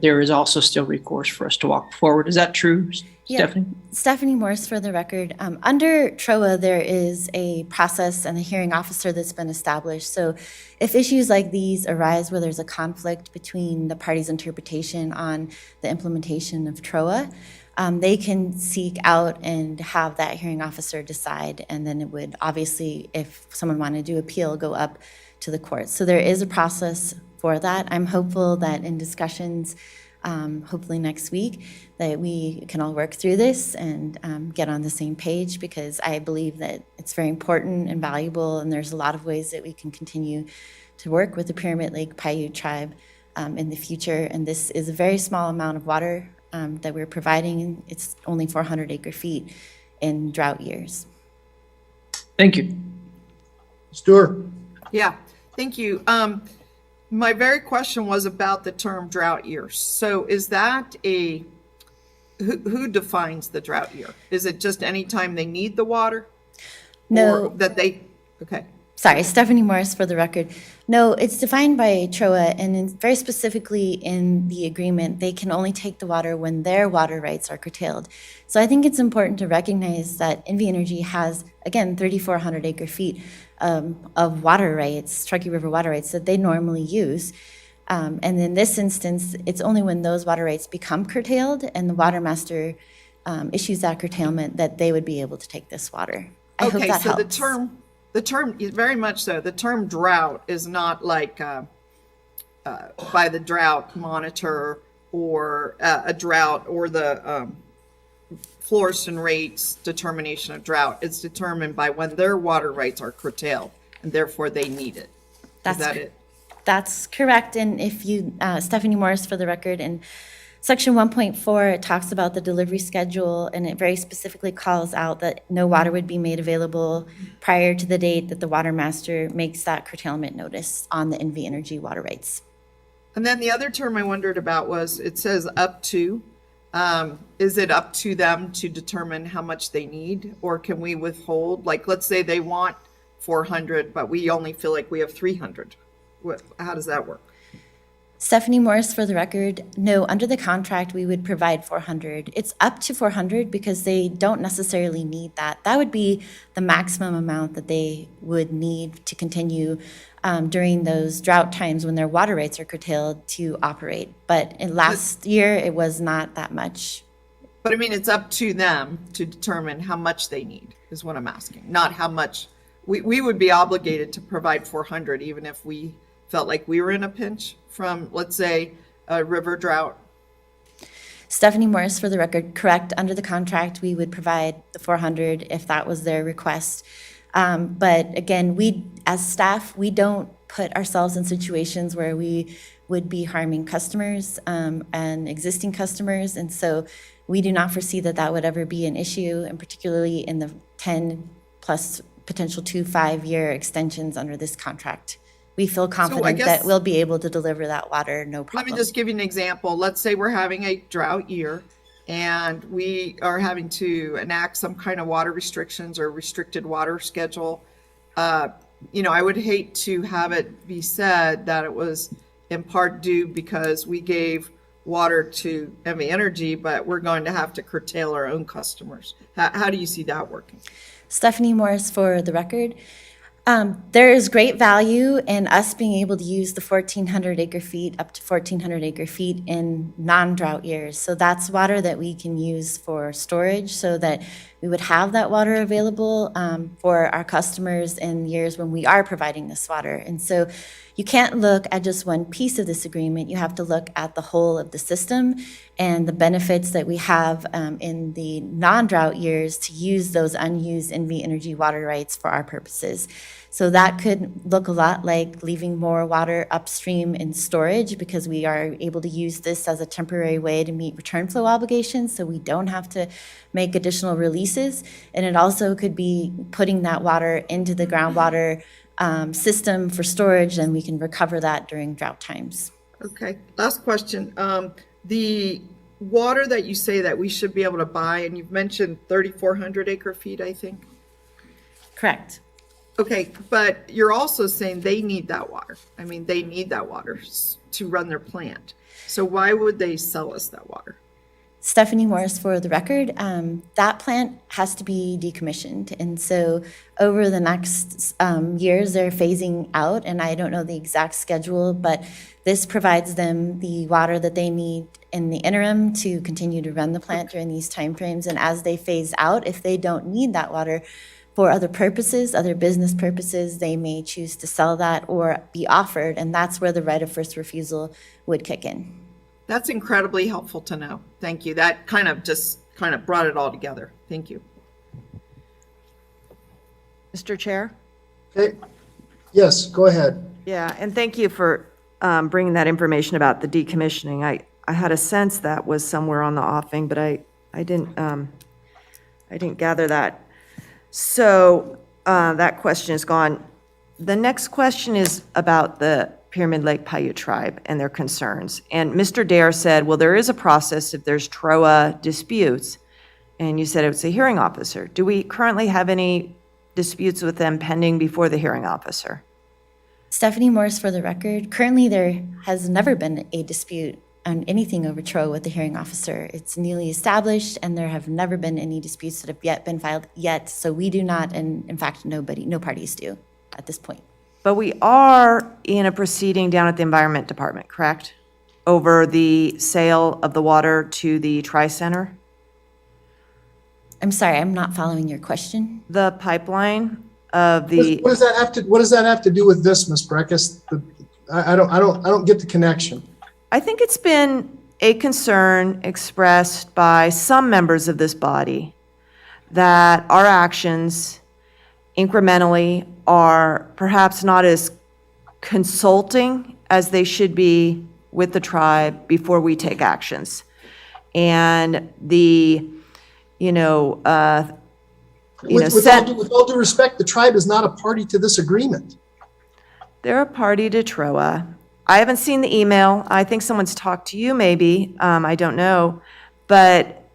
there is also still recourse for us to walk forward. Is that true, Stephanie? Stephanie Morse for the record. Under TROA, there is a process and a hearing officer that's been established. So if issues like these arise where there's a conflict between the parties' interpretation on the implementation of TROA, they can seek out and have that hearing officer decide. And then it would obviously, if someone wanted to appeal, go up to the court. So there is a process for that. I'm hopeful that in discussions, hopefully next week, that we can all work through this and get on the same page, because I believe that it's very important and valuable, and there's a lot of ways that we can continue to work with the Pyramid Lake Paiute tribe in the future. And this is a very small amount of water that we're providing. It's only 400 acre feet in drought years. Thank you. Stuart? Yeah, thank you. My very question was about the term drought years. So is that who defines the drought year? Is it just any time they need the water? No. Or that they, okay. Sorry, Stephanie Morris for the record. No, it's defined by TROA, and very specifically in the agreement, they can only take the water when their water rights are curtailed. So I think it's important to recognize that NV Energy has, again, 3,400 acre feet of water rights, Truckee River water rights that they normally use. And in this instance, it's only when those water rights become curtailed and the water master issues that curtailment that they would be able to take this water. I hope that so helps. the term is very much so. The term drought is not like by the drought monitor or a drought or the florist and rates determination of drought. It's determined by when their water rights are curtailed, and therefore they need it. Is that it? That's correct. And if you, Stephanie Morris for the record, in section 1.4, it talks about the delivery schedule, and it very specifically calls out that no water would be made available prior to the date that the water master makes that curtailment notice on the NV Energy water rights. And then the other term I wondered about was, it says up to. Is it up to them to determine how much they need, or can we withhold? Like, let's say they want 400, but we only feel like we have 300. How does that work? Stephanie Morris for the record. No, under the contract, we would provide 400. It's up to 400 because they don't necessarily need that. That would be the maximum amount that they would need to continue during those drought times when their water rights are curtailed to operate. But in last year, it was not that much. But I mean, it's up to them to determine how much they need, is what I'm asking, not how much. We would be obligated to provide 400 even if we felt like we were in a pinch from, let's say, a river drought. Stephanie Morris for the record, correct. Under the contract, we would provide the 400 if that was their request. But again, we, as staff, we don't put ourselves in situations where we would be harming customers and existing customers. And so we do not foresee that that would ever be an issue, and particularly in the 10 plus potential 5-year extensions under this contract. We feel confident that we'll be able to deliver that water, no problem. Let me just give you an example. Let's say we're having a drought year and we are having to enact some kind of water restrictions or restricted water schedule. You know, I would hate to have it be said that it was in part due because we gave water to NV Energy, but we're going to have to curtail our own customers. How do you see that working? Stephanie Morris for the record. There is great value in us being able to use the 1,400 acre feet, up to 1,400 acre feet in non-drought years. So that's water that we can use for storage so that we would have that water available for our customers in years when we are providing this water. And so you can't look at just one piece of this agreement. You have to look at the whole of the system and the benefits that we have in the non-drought years to use those unused NV Energy water rights for our purposes. So that could look a lot like leaving more water upstream in storage, because we are able to use this as a temporary way to meet return flow obligations, so we don't have to make additional releases. And it also could be putting that water into the groundwater system for storage, and we can recover that during drought times. Okay, last question. The water that you say that we should be able to buy, and you've mentioned 3,400 acre feet, I think. Correct. Okay, but you're also saying they need that water. I mean, they need that water to run their plant. So why would they sell us that water? Stephanie Morris for the record. That plant has to be decommissioned. And so over the next years, they're phasing out, and I don't know the exact schedule, but this provides them the water that they need in the interim to continue to run the plant during these timeframes. And as they phase out, if they don't need that water for other purposes, other business purposes, they may choose to sell that or be offered, and that's where the right of first refusal would kick in. That's incredibly helpful to know. Thank you. That kind of brought it all together. Thank you. Mr. Chair? Okay. Yes, go ahead. Yeah, and thank you for bringing that information about the decommissioning. I had a sense that was somewhere on the offing, but I didn't gather that. So that question is gone. The next question is about the Pyramid Lake Paiute tribe and their concerns. And Mr. Dare said, well, there is a process if there's TROA disputes. And you said it was a hearing officer. Do we currently have any disputes with them pending before the hearing officer? Stephanie Morris for the record. Currently, there has never been a dispute on anything over TROA with the hearing officer. It's newly established, and there have never been any disputes that have yet been filed yet. So we do not, and in fact, no parties do at this point. But we are in a proceeding down at the Environment Department, correct? Over the sale of the water to the Tri-Center? I'm sorry, I'm not following your question. The pipeline of the, What does that have to do with this, Ms. Breckus? I don't get the connection. I think it's been a concern expressed by some members of this body that our actions incrementally are perhaps not as consulting as they should be with the tribe before we take actions. And with all due respect, the tribe is not a party to this agreement. they're a party to TROA. I haven't seen the email. I think someone's talked to you maybe. I don't know. But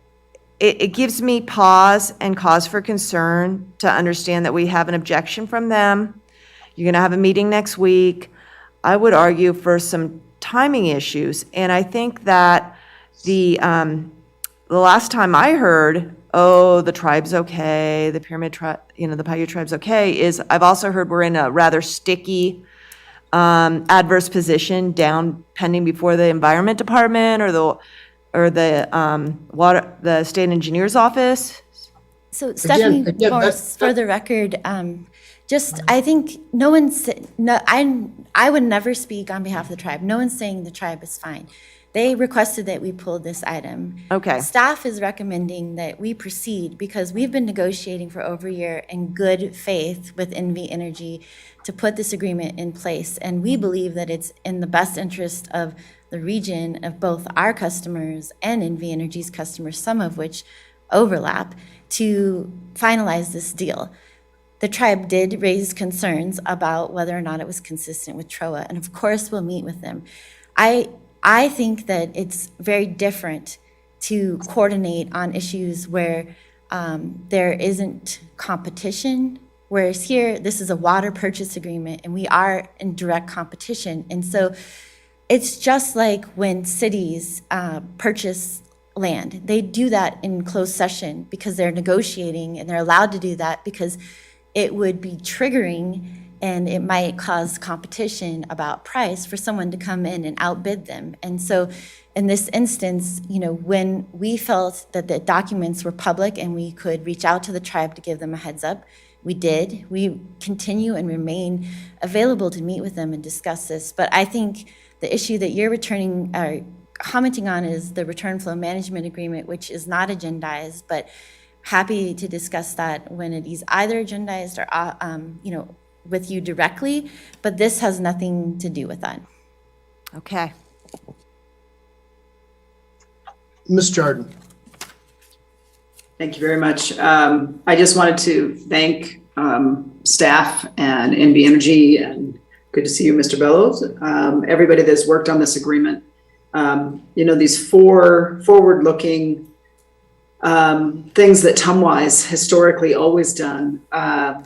it gives me pause and cause for concern to understand that we have an objection from them. You're going to have a meeting next week. I would argue for some timing issues. And I think that the last time I heard, oh, the tribe's okay, the the Paiute tribe's okay, is I've also heard we're in a rather sticky adverse position down pending before the Environment Department or the State Engineer's Office. So Stephanie again, Morris, for the record, I think I would never speak on behalf of the tribe. No one's saying the tribe is fine. They requested that we pull this item. Okay. Staff is recommending that we proceed because we've been negotiating for over a year in good faith with NV Energy to put this agreement in place. And we believe that it's in the best interest of the region, of both our customers and NV Energy's customers, some of which overlap, to finalize this deal. The tribe did raise concerns about whether or not it was consistent with TROA, and of course we'll meet with them. I think that it's very different to coordinate on issues where there isn't competition, whereas here, this is a water purchase agreement, and we are in direct competition. And so it's just like when cities purchase land. They do that in closed session because they're negotiating, and they're allowed to do that because it would be triggering and it might cause competition about price for someone to come in and outbid them. And so in this instance, when we felt that the documents were public and we could reach out to the tribe to give them a heads up, we did. We continue and remain available to meet with them and discuss this. But I think the issue that you're commenting on is the return flow management agreement, which is not agendized, but happy to discuss that when it is either agendized or, with you directly. But this has nothing to do with that. Okay. Ms. Jordan. Thank you very much. I just wanted to thank staff and NB Energy, and good to see you, Mr. Bellows. Everybody that's worked on this agreement. These four forward-looking things that Tumwa has historically always done are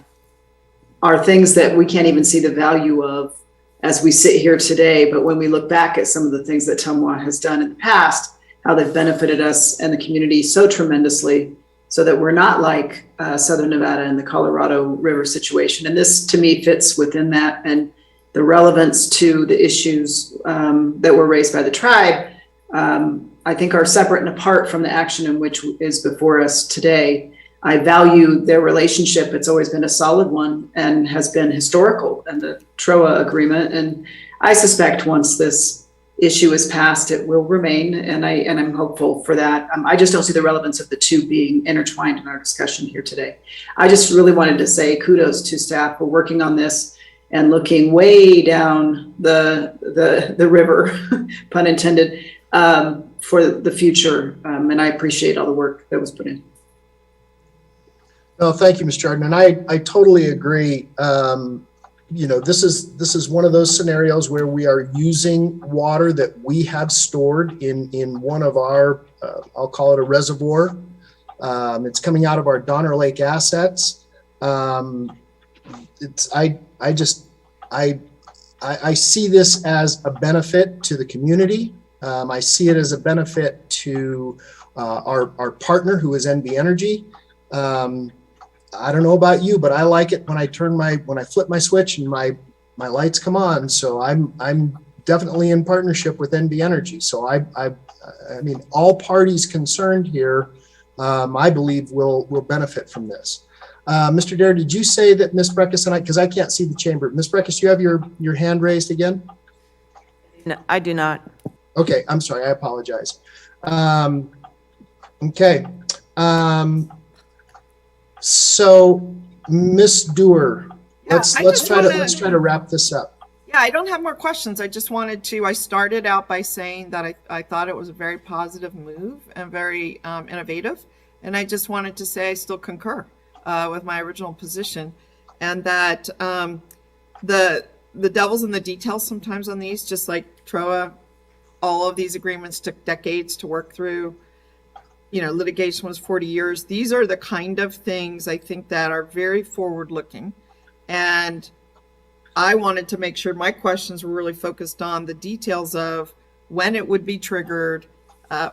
things that we can't even see the value of as we sit here today. But when we look back at some of the things that Tumwa has done in the past, how they've benefited us and the community so tremendously, so that we're not like Southern Nevada and the Colorado River situation. And this, to me, fits within that, and the relevance to the issues that were raised by the tribe, I think are separate and apart from the action in which is before us today. I value their relationship. It's always been a solid one and has been historical, and the TROA agreement. And I suspect once this issue is passed, it will remain, and I'm hopeful for that. I just don't see the relevance of the two being intertwined in our discussion here today. I just really wanted to say kudos to staff for working on this and looking way down the river, pun intended, for the future. And I appreciate all the work that was put in. No, thank you, Ms. Jordan. And I totally agree. This is one of those scenarios where we are using water that we have stored in one of our, I'll call it a reservoir. It's coming out of our Donner Lake assets. I see this as a benefit to the community. I see it as a benefit to our partner, who is NB Energy. I don't know about you, but I like it when I flip my switch and my lights come on. So I'm definitely in partnership with NB Energy. So I mean, all parties concerned here, I believe will benefit from this. Mr. Dare, did you say that Ms. Breckus and because I can't see the chamber. Ms. Breckus, you have your hand raised again? No, I do not. Okay, I'm sorry. I apologize. Okay. So, Ms. Dewar, let's try to wrap this up. Yeah, I don't have more questions. I just wanted to, I started out by saying that I thought it was a very positive move and very innovative. And I just wanted to say I still concur with my original position, and that the devil's in the details sometimes on these, just like TROA. All of these agreements took decades to work through. Litigation was 40 years. These are the kind of things I think that are very forward-looking. And I wanted to make sure my questions were really focused on the details of when it would be triggered,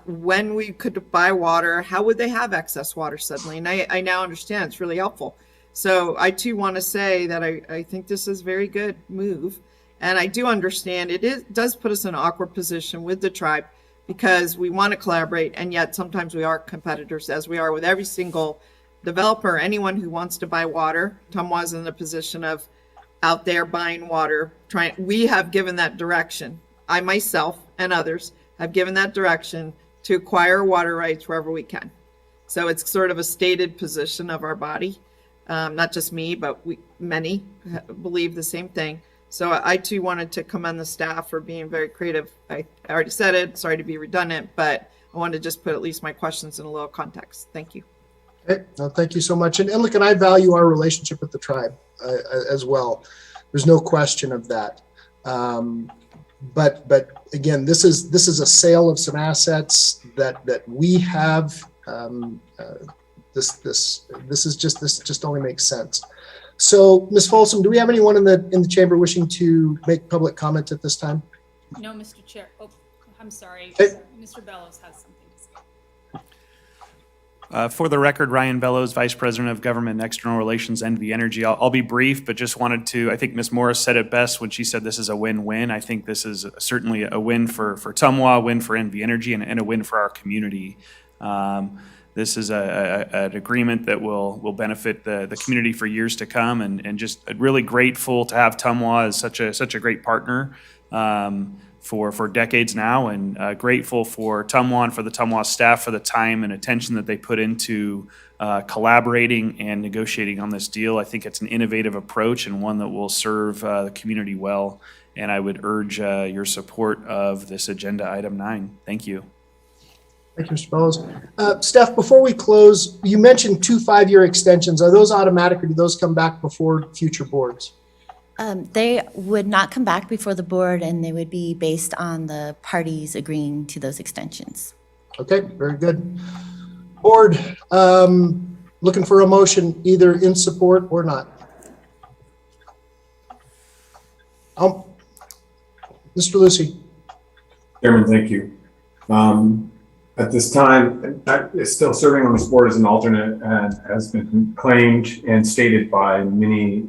when we could buy water, how would they have excess water suddenly? And I now understand it's really helpful. So I too want to say that I think this is a very good move. And I do understand it does put us in an awkward position with the tribe, because we want to collaborate, and yet sometimes we are competitors, as we are with every single developer, anyone who wants to buy water. Tumwa's in the position of out there buying water. We have given that direction. I myself and others have given that direction to acquire water rights wherever we can. So it's sort of a stated position of our body. Not just me, but many believe the same thing. So I too wanted to commend the staff for being very creative. I already said it, sorry to be redundant, but I wanted to just put at least my questions in a little context. Thank you. Okay, no, thank you so much. And look, and I value our relationship with the tribe as well. There's no question of that. But again, this is a sale of some assets that we have. This just only makes sense. So, Ms. Folsom, do we have anyone in the chamber wishing to make public comment at this time? No, Mr. Chair. Oh, I'm sorry. Okay. Mr. Bellows has something to say. For the record, Ryan Bellows, Vice President of Government and External Relations, NV Energy. I'll be brief, but just wanted to, I think Ms. Morris said it best when she said this is a win-win. I think this is certainly a win for Tumwa, a win for NV Energy, and a win for our community. This is an agreement that will benefit the community for years to come, and just really grateful to have Tumwa as such a great partner for decades now, and grateful for Tumwa and for the Tumwa staff for the time and attention that they put into collaborating and negotiating on this deal. I think it's an innovative approach and one that will serve the community well, and I would urge your support of this agenda item 9. Thank you. Thank you, Mr. Bellows. Steph, before we close, you mentioned 2 5-year extensions. Are those automatic, or do those come back before future boards? They would not come back before the board, and they would be based on the parties agreeing to those extensions. Okay, very good. Board, looking for a motion either in support or not. Mr. Lucy. Chairman, thank you. At this time, still serving on this board as an alternate, and has been claimed and stated by many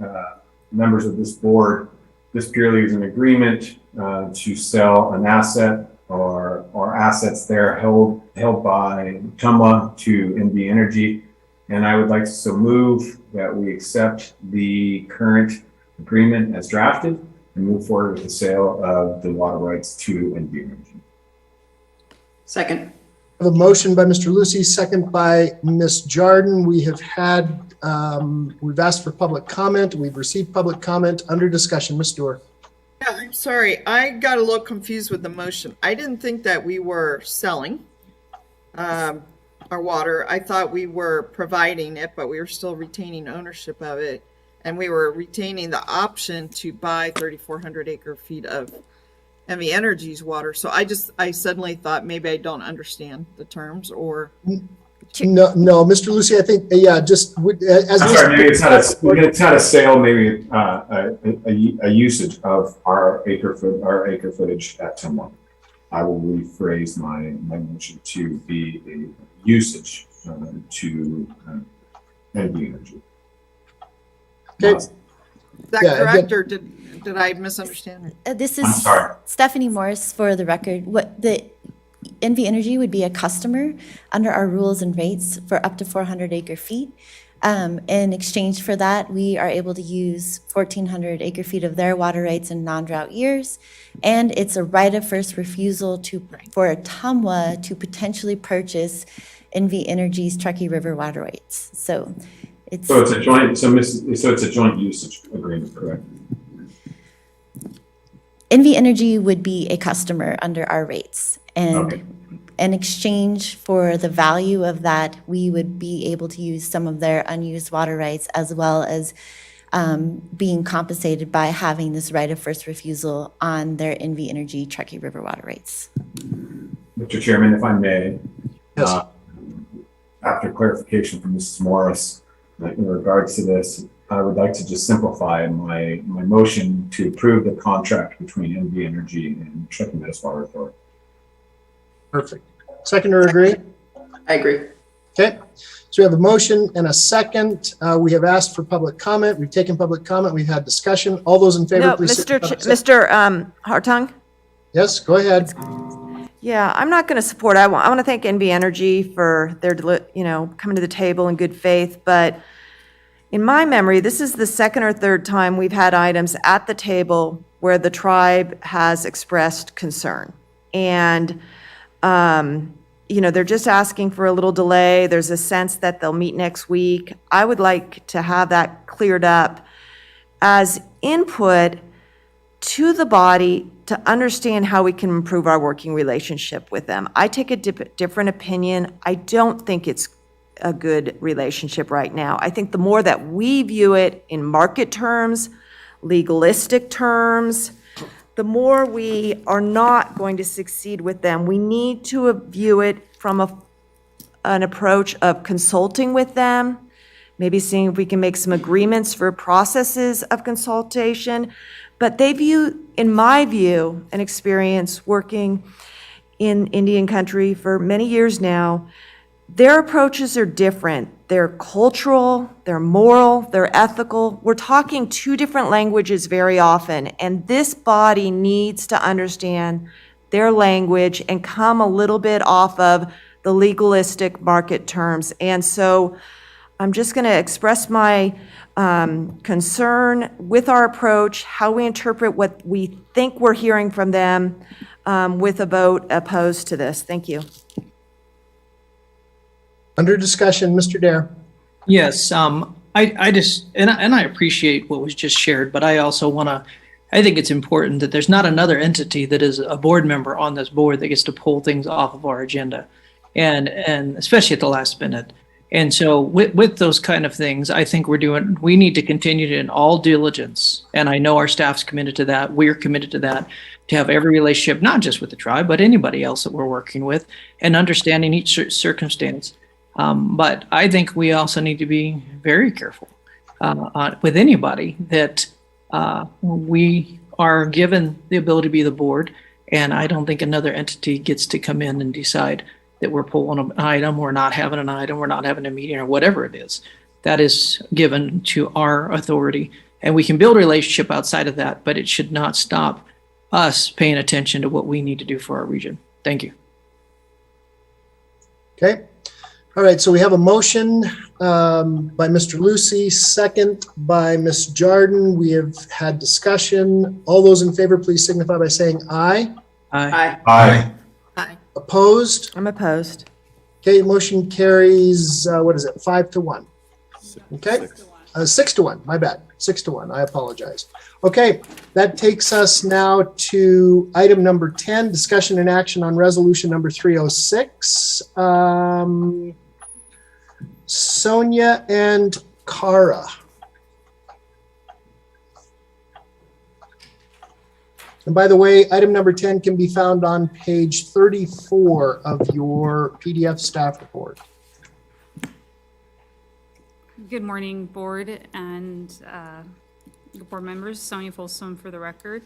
members of this board, this purely is an agreement to sell an asset or assets there held by Tumwa to NV Energy. And I would like to so move that we accept the current agreement as drafted and move forward with the sale of the water rights to NV Energy. Second. I have a motion by Mr. Lucy, second by Ms. Jarden. We have had, we've asked for public comment. We've received public comment under discussion. Ms. Dorr. Yeah, I'm sorry. I got a little confused with the motion. I didn't think that we were selling our water. I thought we were providing it, but we were still retaining ownership of it. And we were retaining the option to buy 3,400 acre feet of NV Energy's water. So I suddenly thought maybe I don't understand the terms, or. No, Mr. Lucy, I think, yeah, just as. I'm sorry, maybe it's not a sale, maybe a usage of our acre footage at Tumwa. I will rephrase my motion to be a usage to NV Energy. Okay. Is that Yeah, correct, again- or did I misunderstand it? This I'm is sorry. Stephanie Morris for the record. What the NV Energy would be a customer under our rules and rates for up to 400 acre feet. In exchange for that, we are able to use 1,400 acre feet of their water rights in non-drought years. And it's a right of first refusal for Tumwa to potentially purchase NV Energy's Truckee River water rights. So it's a joint, so it's a joint usage agreement, correct? NV Energy would be a customer under our rates. And Okay. in exchange for the value of that, we would be able to use some of their unused water rights, as well as being compensated by having this right of first refusal on their NV Energy Truckee River water rights. Mr. Chairman, if I may, Yes. after clarification from Mrs. Morris in regards to this, I would like to just simplify my motion to approve the contract between NV Energy and Truckee Meadows Water Authority. Perfect. Seconder agree? I agree. Okay. So we have a motion and a second. We have asked for public comment. We've taken public comment. We've had discussion. All those in favor, No, please. Mr. Hartung? Yes, go ahead. Yeah, I'm not going to support. I want to thank NV Energy for their, coming to the table in good faith. But in my memory, this is the second or third time we've had items at the table where the tribe has expressed concern. And, they're just asking for a little delay. There's a sense that they'll meet next week. I would like to have that cleared up as input to the body to understand how we can improve our working relationship with them. I take a different opinion. I don't think it's a good relationship right now. I think the more that we view it in market terms, legalistic terms, the more we are not going to succeed with them. We need to view it from an approach of consulting with them, maybe seeing if we can make some agreements for processes of consultation. But they view, in my view, and experience working in Indian country for many years now, their approaches are different. They're cultural, they're moral, they're ethical. We're talking two different languages very often, and this body needs to understand their language and come a little bit off of the legalistic market terms. And so I'm just going to express my concern with our approach, how we interpret what we think we're hearing from them, with a vote opposed to this. Thank you. Under discussion, Mr. Dare. Yes, I just, and I appreciate what was just shared, but I also want to, I think it's important that there's not another entity that is a board member on this board that gets to pull things off of our agenda, and especially at the last minute. And so with those kind of things, I think we need to continue to, in all diligence, and I know our staff's committed to that, we're committed to that, to have every relationship, not just with the tribe, but anybody else that we're working with, and understanding each circumstance. But I think we also need to be very careful with anybody that we are given the ability to be the board, and I don't think another entity gets to come in and decide that we're pulling an item, we're not having an item, we're not having a meeting, or whatever it is. That is given to our authority, and we can build a relationship outside of that, but it should not stop us paying attention to what we need to do for our region. Thank you. Okay. All right, so we have a motion by Mr. Lucy, second by Ms. Jarden. We have had discussion. All those in favor, please signify by saying aye. Aye. Aye. Opposed? I'm opposed. Okay, motion carries, 5-1? Okay, 6-1, my bad, 6-1, I apologize. Okay, that takes us now to item number 10, discussion and action on resolution number 306. Sonia and Cara. And by the way, item number 10 can be found on page 34 of your PDF staff report. Good morning, board and board members. Sonia Folsom for the record.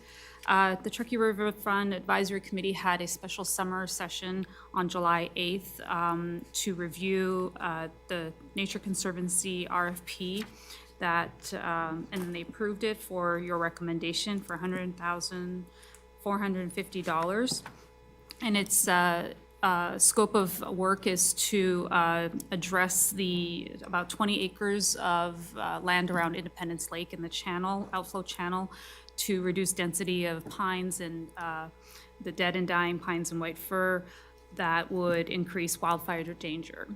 The Truckee River Fund Advisory Committee had a special summer session on July 8th to review the Nature Conservancy RFP that, and they approved it for your recommendation for $100,450. And its scope of work is to address the about 20 acres of land around Independence Lake and the channel, outflow channel, to reduce density of pines and the dead and dying pines and white fir that would increase wildfire danger.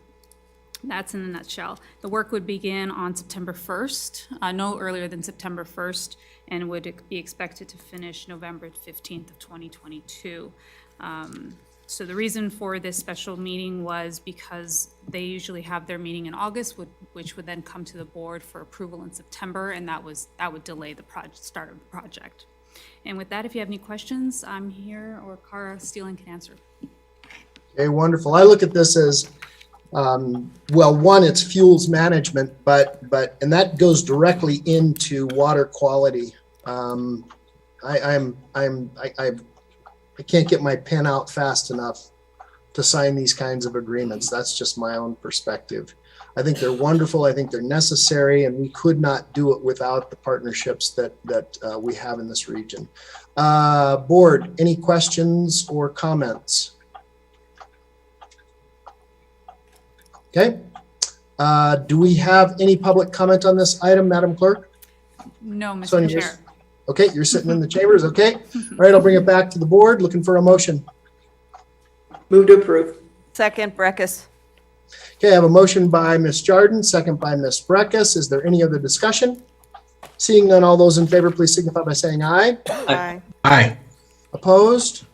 That's in a nutshell. The work would begin on September 1st, no earlier than September 1st, and would be expected to finish November 15th of 2022. So the reason for this special meeting was because they usually have their meeting in August, which would then come to the board for approval in September, and that would delay the start of the project. And with that, if you have any questions, I'm here, or Cara Steeling can answer. Okay, wonderful. I look at this as, well, one, it's fuels management, and that goes directly into water quality. I can't get my pen out fast enough to sign these kinds of agreements. That's just my own perspective. I think they're wonderful. I think they're necessary, and we could not do it without the partnerships that we have in this region. Board, any questions or comments? Okay. Do we have any public comment on this item, Madam Clerk? No, Mr. Sonia, Chair. okay, you're sitting in the chambers. Okay. All right, I'll bring it back to the board. Looking for a motion. Move to approve. Second, Breckus. Okay, I have a motion by Ms. Jarden, second by Ms. Breckus. Is there any other discussion? Seeing none, all those in favor, please signify by saying aye. Aye. Aye. Opposed?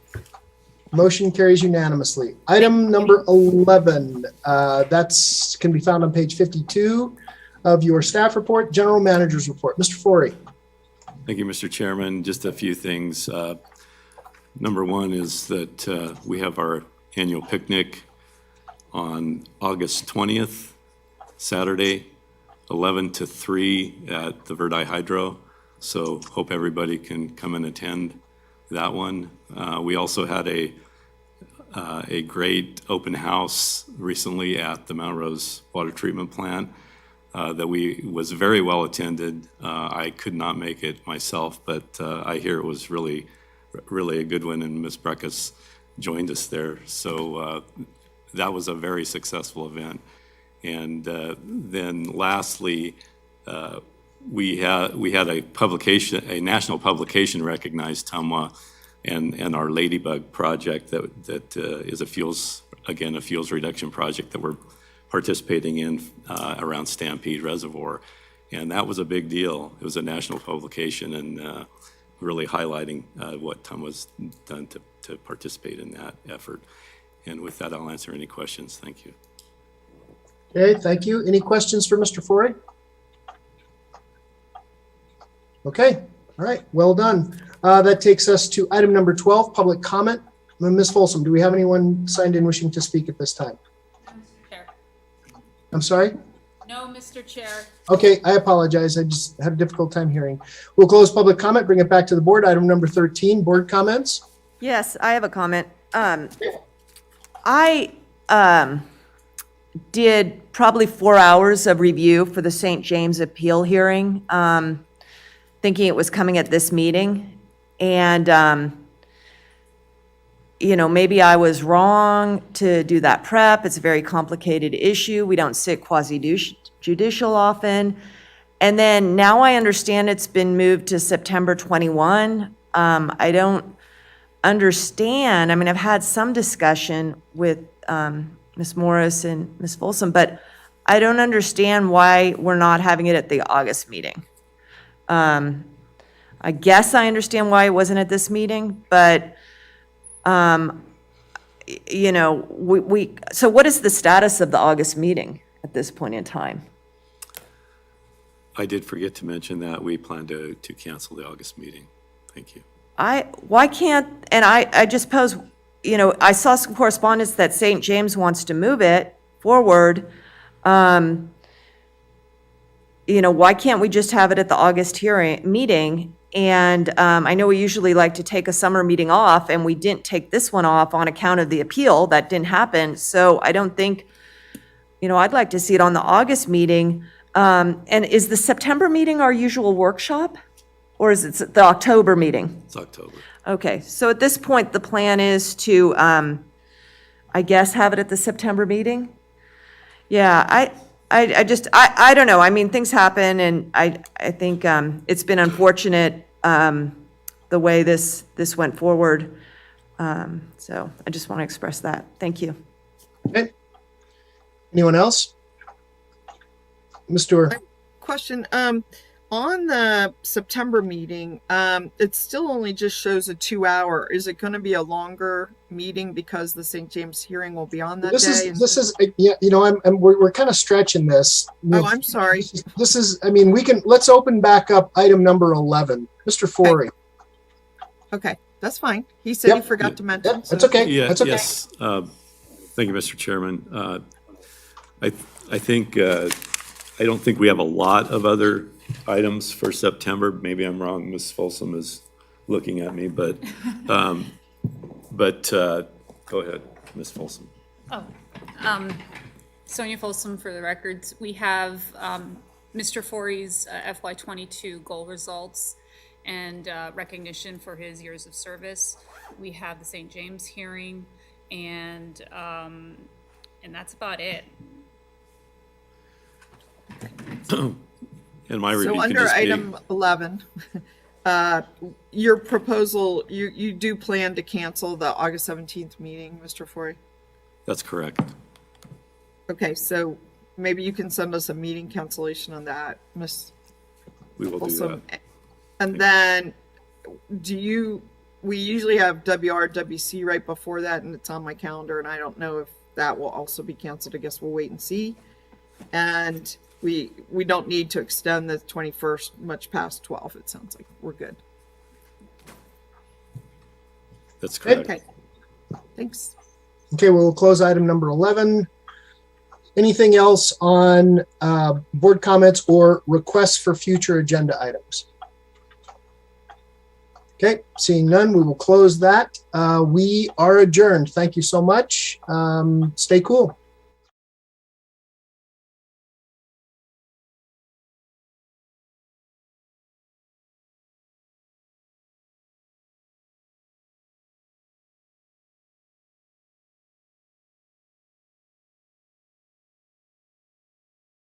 Motion carries unanimously. Item number 11, that's can be found on page 52 of your staff report, General Manager's Report. Mr. Forey. Thank you, Mr. Chairman. Just a few things. Number one is that we have our annual picnic on August 20th, Saturday, 11 to 3 at the Verdi Hydro. So hope everybody can come and attend that one. We also had a great open house recently at the Mount Rose Water Treatment Plant that was very well attended. I could not make it myself, but I hear it was really a good one, and Ms. Breckus joined us there. So that was a very successful event. And then lastly, we had a national publication recognized Tumwa and our Ladybug project that is a fuels reduction project that we're participating in around Stampede Reservoir. And that was a big deal. It was a national publication and really highlighting what Tumwa's done to participate in that effort. And with that, I'll answer any questions. Thank you. Okay, thank you. Any questions for Mr. Forey? Okay, all right, well done. That takes us to item number 12, public comment. Ms. Folsom, do we have anyone signed in wishing to speak at this time? No, Mr. Chair. I'm sorry? No, Mr. Chair. Okay, I apologize. I just had a difficult time hearing. We'll close public comment, bring it back to the board. Item number 13, board comments. Yes, I have a comment. I did probably 4 hours of review for the St. James appeal hearing, thinking it was coming at this meeting. And, maybe I was wrong to do that prep. It's a very complicated issue. We don't sit quasi-judicial often. And then now I understand it's been moved to September 21. I don't understand. I mean, I've had some discussion with Ms. Morris and Ms. Folsom, but I don't understand why we're not having it at the August meeting. I guess I understand why it wasn't at this meeting, but, so what is the status of the August meeting at this point in time? I did forget to mention that we plan to cancel the August meeting. Thank you. Why can't, and I just pose, I saw some correspondence that St. James wants to move it forward. Why can't we just have it at the August meeting? And I know we usually like to take a summer meeting off, and we didn't take this one off on account of the appeal. That didn't happen. So I don't think, I'd like to see it on the August meeting. And is the September meeting our usual workshop? Or is it the October meeting? It's October. Okay, so at this point, the plan is to, I guess, have it at the September meeting? Yeah, I don't know. I mean, things happen, and I think it's been unfortunate the way this went forward. So I just want to express that. Thank you. Okay. Anyone else? Mr. Question, on the September meeting, it still only just shows a 2-hour. Is it going to be a longer meeting because the St. James hearing will be on that day? We're kind of stretching this. Oh, I'm sorry. Let's open back up item number 11. Mr. Forey. Okay, that's fine. He said he forgot to mention. Yep, that's okay. Yeah, That's okay. yes. Thank you, Mr. Chairman. I think, I don't think we have a lot of other items for September. Maybe I'm wrong. Ms. Folsom is looking at me, but go ahead, Ms. Folsom. Sonia Folsom for the records. We have Mr. Forey's FY22 goal results and recognition for his years of service. We have the St. James hearing, and that's about it. And my review So can under just be- item 11, your proposal, you do plan to cancel the August 17th meeting, Mr. Forey? That's correct. Okay, so maybe you can send us a meeting cancellation on that, Ms. We will do Folsom. that. And then we usually have WRWC right before that, and it's on my calendar, and I don't know if that will also be canceled. I guess we'll wait and see. And we don't need to extend the 21st much past 12. It sounds like we're good. That's correct. Okay, thanks. Okay, we'll close item number 11. Anything else on board comments or requests for future agenda items? Okay, seeing none, we will close that. We are adjourned. Thank you so much. Stay cool.